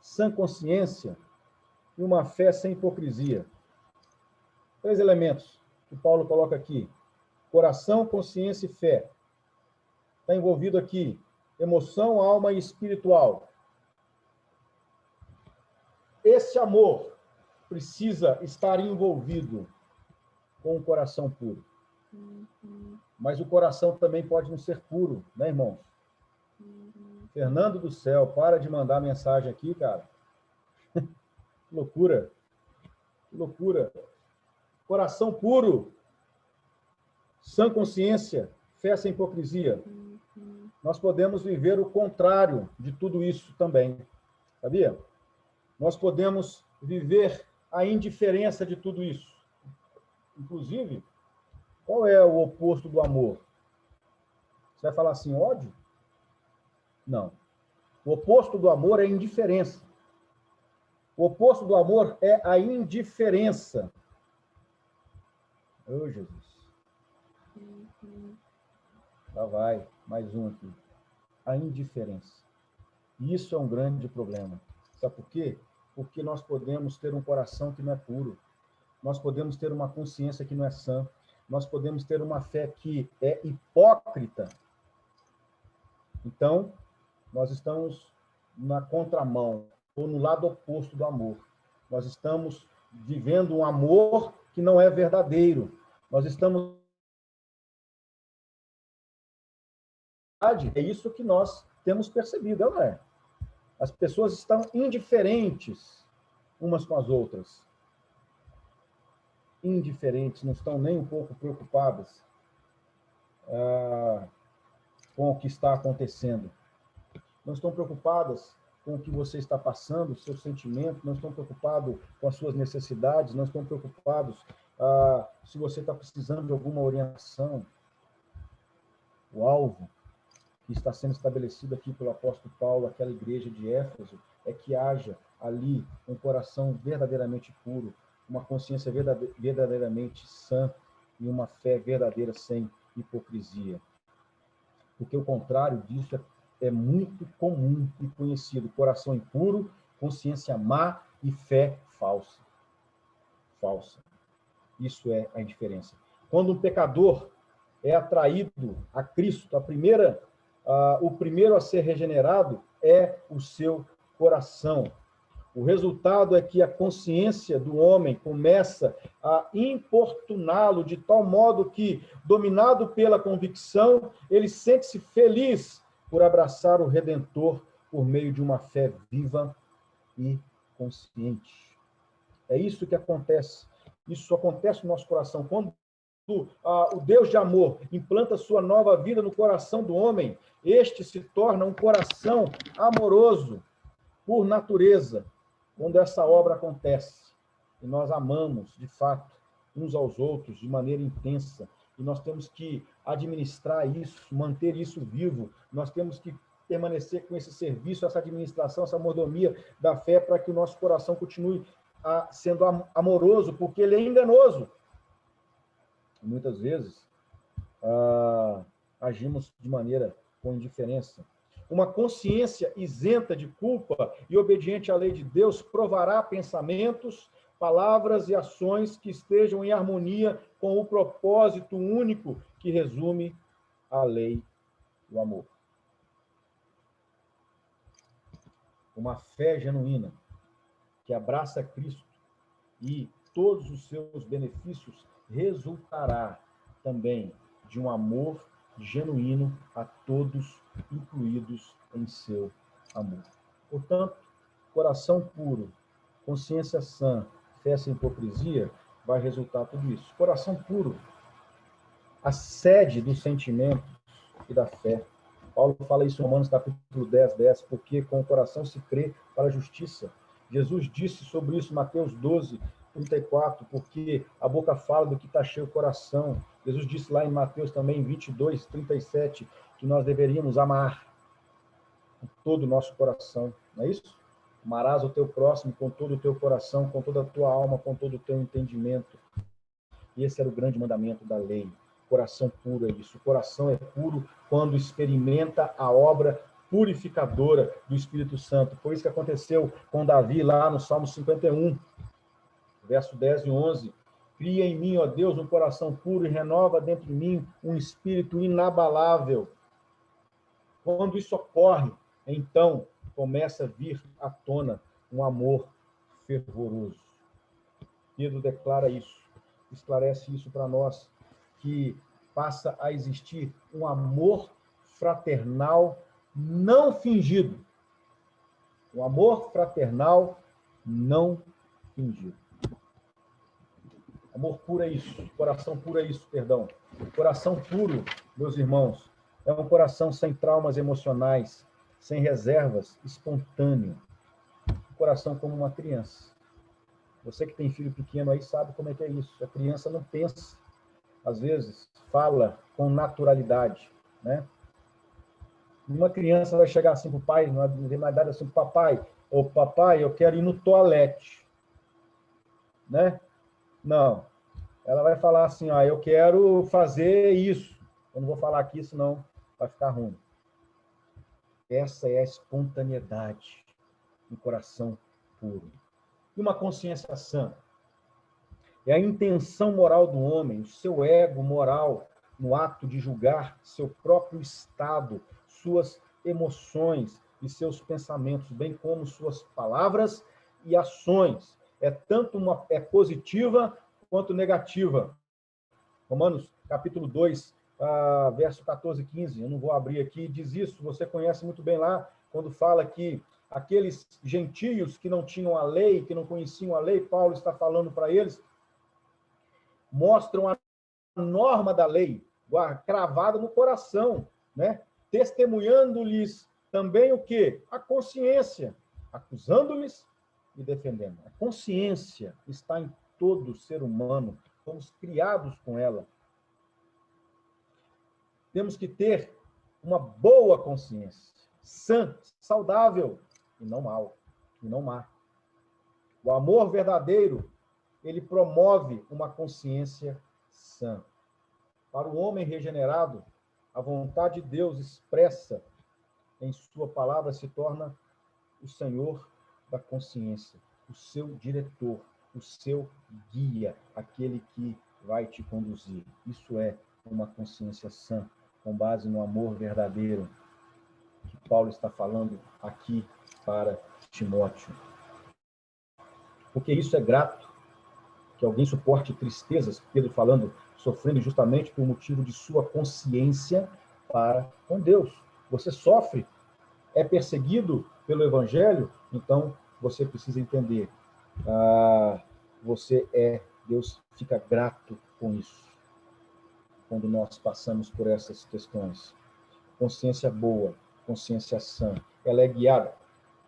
sã consciência e uma fé sem hipocrisia. 3 elementos que Paulo coloca aqui. Coração, consciência e fé. Está envolvido aqui emoção, alma e espiritual. Esse amor precisa estar envolvido com o coração puro. Mas o coração também pode não ser puro, né, irmãos? Fernando do céu, para de mandar mensagem aqui, cara. Loucura. Loucura. Coração puro, sã consciência, fé sem hipocrisia. Nós podemos viver o contrário de tudo isso também. Sabia? Nós podemos viver a indiferença de tudo isso. Inclusive, qual é o oposto do amor? Você vai falar assim, ódio? Não. O oposto do amor é indiferença. O oposto do amor é a indiferença. Oh, Jesus. Lá vai, mais um aqui. A indiferença. E isso é um grande problema. Sabe por quê? Porque nós podemos ter um coração que não é puro. Nós podemos ter uma consciência que não é sã. Nós podemos ter uma fé que é hipócrita. Então, nós estamos na contramão, ou no lado oposto do amor. Nós estamos vivendo um amor que não é verdadeiro. Nós estamos... É isso que nós temos percebido, não é? As pessoas estão indiferentes umas com as outras. Indiferentes, não estão nem um pouco preocupadas com o que está acontecendo. Não estão preocupadas com o que você está passando, os seus sentimentos, não estão preocupados com as suas necessidades, não estão preocupados se você está precisando de alguma orientação. O alvo que está sendo estabelecido aqui pelo apóstolo Paulo, aquela igreja de Éfeso, é que haja ali um coração verdadeiramente puro, uma consciência verdadeiramente sã e uma fé verdadeira sem hipocrisia. Porque o contrário disso é muito comum e conhecido. Coração impuro, consciência má e fé falsa. Falsa. Isso é a indiferença. Quando um pecador é atraído a Cristo, o primeiro a ser regenerado é o seu coração. O resultado é que a consciência do homem começa a importuná-lo de tal modo que, dominado pela convicção, ele sente-se feliz por abraçar o Redentor por meio de uma fé viva e consciente. É isso que acontece. Isso acontece no nosso coração. Quando o Deus de amor implanta sua nova vida no coração do homem, este se torna um coração amoroso por natureza. Quando essa obra acontece, e nós amamos, de fato, uns aos outros de maneira intensa, e nós temos que administrar isso, manter isso vivo, nós temos que permanecer com esse serviço, essa administração, essa mordomia da fé, para que o nosso coração continue sendo amoroso, porque ele é enganoso. Muitas vezes, agimos de maneira com indiferença. Uma consciência isenta de culpa e obediente à lei de Deus provará pensamentos, palavras e ações que estejam em harmonia com o propósito único que resume a lei do amor. Uma fé genuína que abraça Cristo e todos os seus benefícios resultará também de um amor genuíno a todos incluídos em seu amor. Portanto, coração puro, consciência sã, fé sem hipocrisia, vai resultar tudo isso. Coração puro, a sede dos sentimentos e da fé. Paulo fala isso em Romanos capítulo 10, porque com o coração se crê para a justiça. Jesus disse sobre isso em Mateus 12:34, porque a boca fala do que está cheio o coração. Jesus disse lá em Mateus também 22:37, que nós deveríamos amar com todo o nosso coração, não é isso? Amarás o teu próximo com todo o teu coração, com toda a tua alma, com todo o teu entendimento. E esse era o grande mandamento da lei. Coração puro é isso. O coração é puro quando experimenta a obra purificadora do Espírito Santo. Foi isso que aconteceu com Davi lá no Salmo 51, verso 10 e 11. Cria em mim, ó Deus, um coração puro e renova dentro de mim um espírito inabalável. Quando isso ocorre, então começa a vir à tona um amor fervoroso. Pedro declara isso, esclarece isso para nós, que passa a existir um amor fraternal não fingido. Um amor fraternal não fingido. Amor puro é isso, coração puro é isso, perdão. Coração puro, meus irmãos, é um coração sem traumas emocionais, sem reservas, espontâneo. Um coração como uma criança. Você que tem filho pequeno aí sabe como é que é isso. A criança não pensa, às vezes, fala com naturalidade, né? Uma criança vai chegar assim para o pai, na idade assim, papai, eu quero ir no toalete, né? Não. Ela vai falar assim, eu quero fazer isso. Eu não vou falar aqui, senão vai ficar ruim. Essa é a espontaneidade do coração puro. E uma consciência sã é a intenção moral do homem, o seu ego moral no ato de julgar seu próprio estado, suas emoções e seus pensamentos, bem como suas palavras e ações. É positiva quanto negativa. Romanos, capítulo 2, verso 14 e 15. Eu não vou abrir aqui, diz isso, você conhece muito bem lá, quando fala que aqueles gentios que não tinham a lei, que não conheciam a lei, Paulo está falando para eles, mostram a norma da lei cravada no coração, né? Testemunhando-lhes também o quê? A consciência, acusando-lhes e defendendo. A consciência está em todo ser humano, fomos criados com ela. Temos que ter uma boa consciência, sã, saudável, e não mal, e não má. O amor verdadeiro, ele promove uma consciência sã. Para o homem regenerado, a vontade de Deus expressa em sua palavra se torna o Senhor da consciência, o seu diretor, o seu guia, aquele que vai te conduzir. Isso é uma consciência sã, com base no amor verdadeiro que Paulo está falando aqui para Timóteo. Porque isso é grato, que alguém suporte tristezas, Pedro falando, sofrendo justamente por motivo de sua consciência para com Deus. Você sofre, é perseguido pelo Evangelho, então você precisa entender. Deus fica grato com isso, quando nós passamos por essas questões. Consciência boa, consciência sã, ela é guiada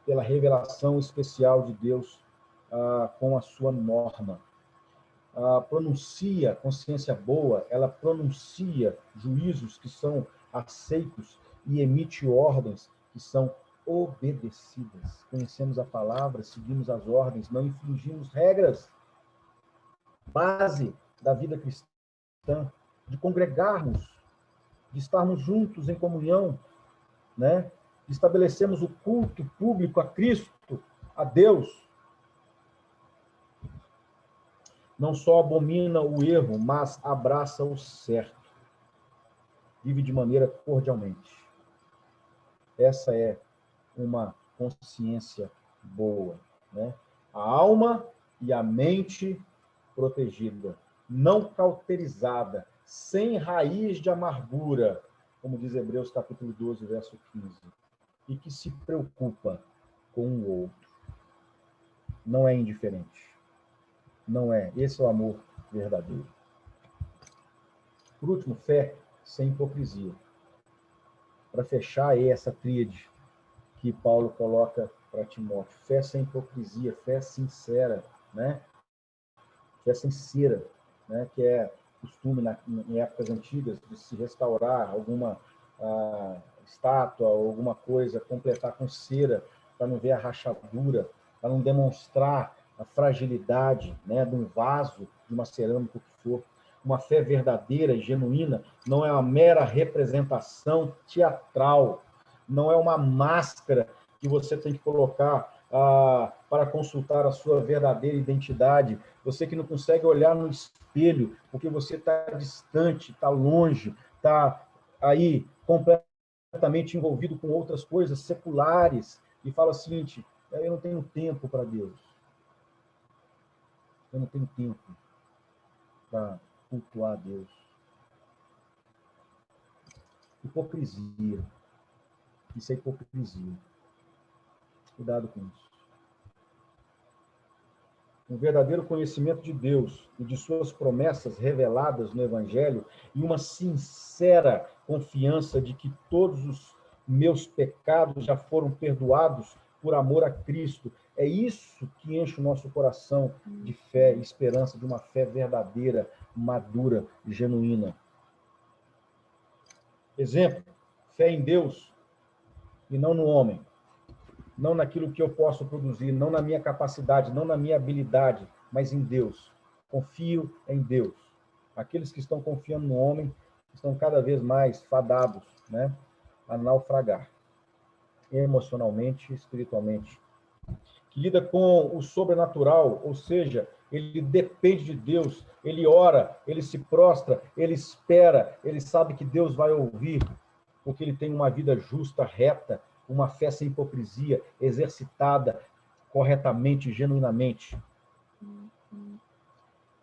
pela revelação especial de Deus com a sua norma. Consciência boa, ela pronuncia juízos que são aceitos e emite ordens que são obedecidas. Conhecemos a palavra, seguimos as ordens, não infringimos regras. Base da vida cristã, de congregarmos, de estarmos juntos em comunhão, né? De estabelecermos o culto público a Cristo, a Deus. Não só abomina o erro, mas abraça o certo. Vive de maneira cordialmente. Essa é uma consciência boa, né? A alma e a mente protegida, não cauterizada, sem raiz de amargura, como diz Hebreus capítulo 12, verso 15, e que se preocupa com o outro. Não é indiferente. Não é. Esse é o amor verdadeiro. Por último, fé sem hipocrisia. Para fechar aí essa tríade que Paulo coloca para Timóteo. Fé sem hipocrisia, fé sincera, né? Fé sincera, né? Que é costume em épocas antigas de se restaurar alguma estátua ou alguma coisa, completar com cera, para não ver a rachadura, para não demonstrar a fragilidade, né, de um vaso, de uma cerâmica, o que for. Uma fé verdadeira e genuína não é uma mera representação teatral, não é uma máscara que você tem que colocar para consultar a sua verdadeira identidade. Você que não consegue olhar no espelho, porque você está distante, está longe, está aí completamente envolvido com outras coisas seculares, e fala o seguinte: eu não tenho tempo para Deus. Eu não tenho tempo para cultuar a Deus. Hipocrisia. Isso é hipocrisia. Cuidado com isso. Um verdadeiro conhecimento de Deus e de suas promessas reveladas no Evangelho e uma sincera confiança de que todos os meus pecados já foram perdoados por amor a Cristo. É isso que enche o nosso coração de fé e esperança, de uma fé verdadeira, madura, genuína. Exemplo, fé em Deus e não no homem. Não naquilo que eu posso produzir, não na minha capacidade, não na minha habilidade, mas em Deus. Confio em Deus. Aqueles que estão confiando no homem estão cada vez mais fadados, né, a naufragar, emocionalmente, espiritualmente. Que lida com o sobrenatural, ou seja, ele depende de Deus, ele ora, ele se prostra, ele espera, ele sabe que Deus vai ouvir, porque ele tem uma vida justa, reta, uma fé sem hipocrisia, exercitada corretamente, genuinamente,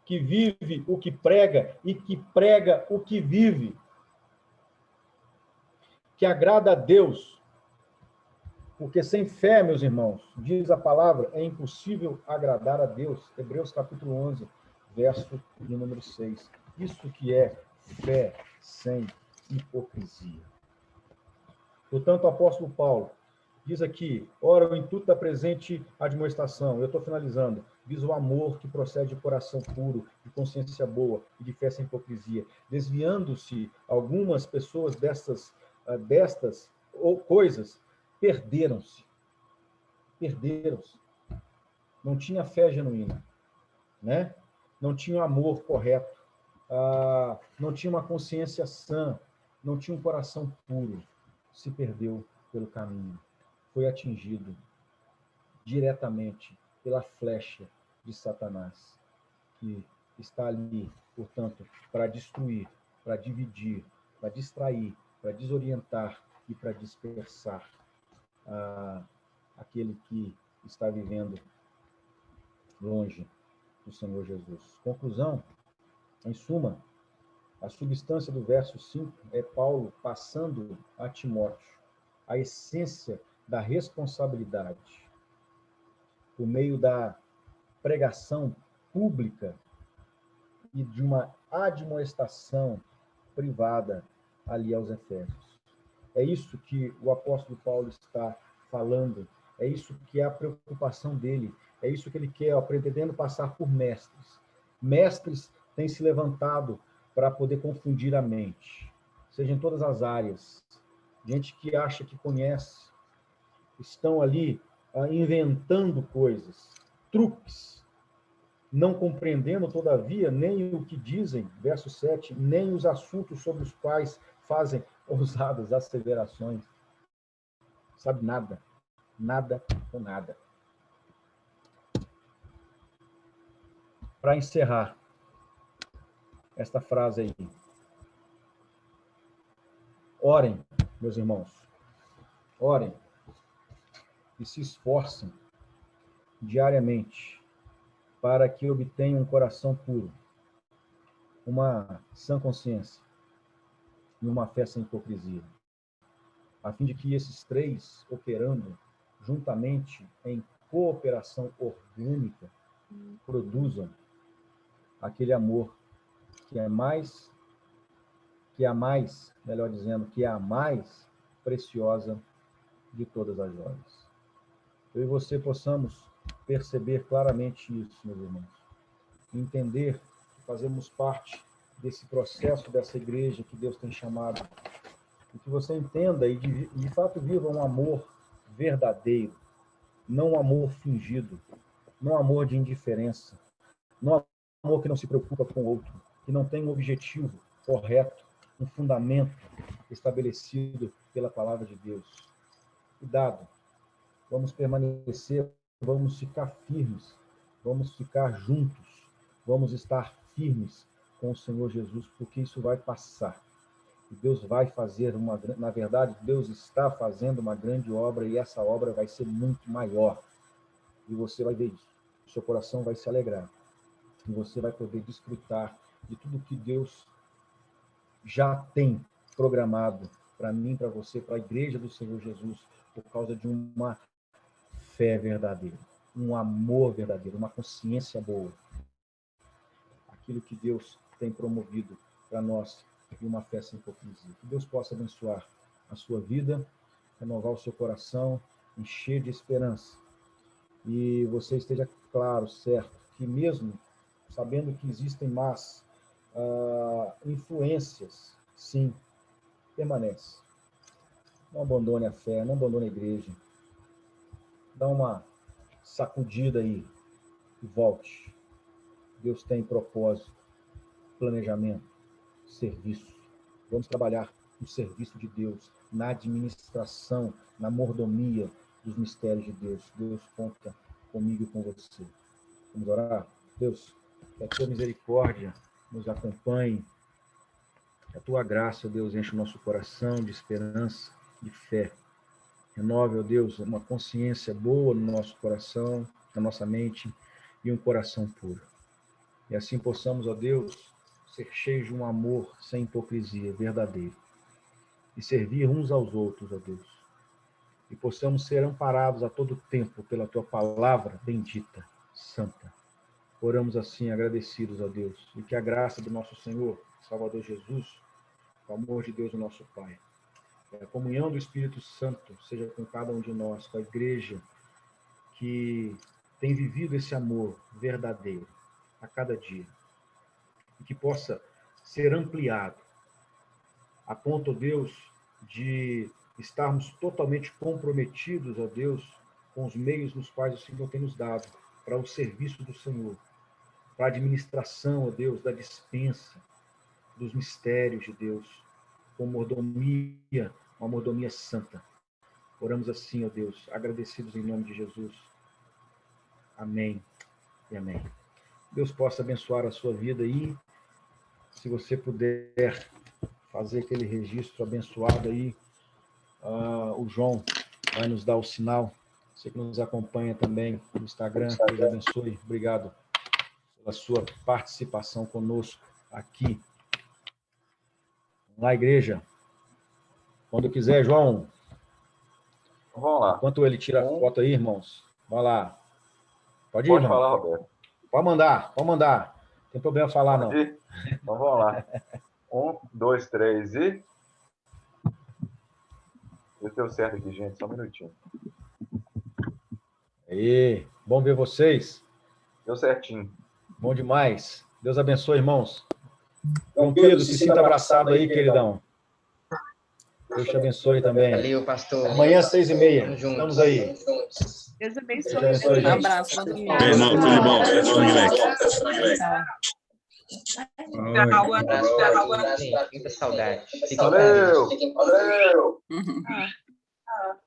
que vive o que prega e que prega o que vive, que agrada a Deus, porque sem fé, meus irmãos, diz a palavra, é impossível agradar a Deus. Hebreus capítulo 11, verso de número 6. Isso que é fé sem hipocrisia. Portanto, o apóstolo Paulo diz aqui, ora, o intuito da presente admoestação, eu estou finalizando, diz o amor que procede de coração puro, de consciência boa e de fé sem hipocrisia, desviando-se algumas pessoas destas coisas, perderam-se. Não tinha fé genuína, né? Não tinha o amor correto, não tinha uma consciência sã, não tinha um coração puro, se perdeu pelo caminho, foi atingido diretamente pela flecha de Satanás, que está ali, portanto, para destruir, para dividir, para distrair, para desorientar e para dispersar aquele que está vivendo longe do Senhor Jesus. Conclusão, em suma, a substância do verso 5 é Paulo passando a Timóteo a essência da responsabilidade por meio da pregação pública e de uma admoestação privada ali aos Efésios. É isso que o apóstolo Paulo está falando, é isso que é a preocupação dele, é isso que ele quer, pretendendo passar por mestres. Mestres têm se levantado para poder confundir a mente, seja em todas as áreas. Gente que acha que conhece, estão ali inventando coisas, truques, não compreendendo, todavia, nem o que dizem, verso 7, nem os assuntos sobre os quais fazem ousadas asseverações. Sabe nada. Nada com nada. Para encerrar esta frase aí. Orem, meus irmãos. Orem e se esforcem diariamente para que obtenham um coração puro, uma sã consciência e uma fé sem hipocrisia, a fim de que esses três, operando juntamente em cooperação orgânica, produzam aquele amor que é a mais, melhor dizendo, que é a mais preciosa de todas as joias. Eu e você possamos perceber claramente isso, meus irmãos, entender que fazemos parte desse processo, dessa igreja que Deus tem chamado, e que você entenda e de fato viva um amor verdadeiro, não um amor fingido, não um amor de indiferença, não um amor que não se preocupa com o outro, que não tem um objetivo correto, um fundamento estabelecido pela palavra de Deus. Cuidado, vamos permanecer, vamos ficar firmes, vamos ficar juntos, vamos estar firmes com o Senhor Jesus, porque isso vai passar. E Deus vai fazer na verdade, Deus está fazendo uma grande obra e essa obra vai ser muito maior. E você vai ver isso. O seu coração vai se alegrar. E você vai poder desfrutar de tudo que Deus já tem programado para mim, para você, para a igreja do Senhor Jesus, por causa de uma fé verdadeira, um amor verdadeiro, uma consciência boa. Aquilo que Deus tem promovido para nós e uma fé sem hipocrisia. Que Deus possa abençoar a sua vida, renovar o seu coração, encher de esperança. E você esteja claro, certo, que mesmo sabendo que existem más influências, sim, permanece. Não abandone a fé, não abandone a igreja. Dá uma sacudida aí e volte. Deus tem propósito, planejamento, serviço. Vamos trabalhar no serviço de Deus, na administração, na mordomia dos mistérios de Deus. Deus conta comigo e com você. Vamos orar? Deus, que a tua misericórdia nos acompanhe A tua graça, ó Deus, enche o nosso coração de esperança, de fé. Renove, ó Deus, uma consciência boa no nosso coração, na nossa mente, e um coração puro. E assim possamos, ó Deus, ser cheios de um amor sem hipocrisia, verdadeiro. E servir uns aos outros, ó Deus. E possamos ser amparados a todo tempo pela tua palavra bendita, santa. Oramos assim, agradecidos a Deus. E que a graça do nosso Senhor, Salvador Jesus, o amor de Deus, o nosso Pai, a comunhão do Espírito Santo seja com cada um de nós, com a igreja que tem vivido esse amor verdadeiro a cada dia. E que possa ser ampliado a ponto, ó Deus, de estarmos totalmente comprometidos, ó Deus, com os meios nos quais o Senhor tem nos dado para o serviço do Senhor, para a administração, ó Deus, da dispensa dos mistérios de Deus, com mordomia, uma mordomia santa. Oramos assim, ó Deus, agradecidos em nome de Jesus. Amém e amém. Deus possa abençoar a sua vida aí. Se você puder fazer aquele registro abençoado aí, o João vai nos dar o sinal. Você que nos acompanha também no Instagram, Deus abençoe. Obrigado pela sua participação conosco aqui. Vamos lá, igreja. Quando quiser, João. Vamos lá. Enquanto ele tira a foto aí, irmãos, vai lá. Pode ir, Pode irmão? falar, Roberto. Pode mandar, pode mandar. Não tem problema falar, não. Então vamos lá. 1, 2, 3 e... Deu certo aqui, gente. Só um minutinho. Aí, bom ver vocês. Deu certinho. Bom demais. Deus abençoe, irmãos. João Pedro, se sinta abraçado aí, queridão. Deus te abençoe também. Valeu, pastor. Amanhã, 6h30. Tamo junto. Estamos aí. Deus abençoe. Deus abençoe, Um gente. abraço. Todo mundo. Irmão, tudo bom? Tchau. Um abraço pra vocês. Muita saudade. Fiquem com Valeu! Deus. Valeu! Ah.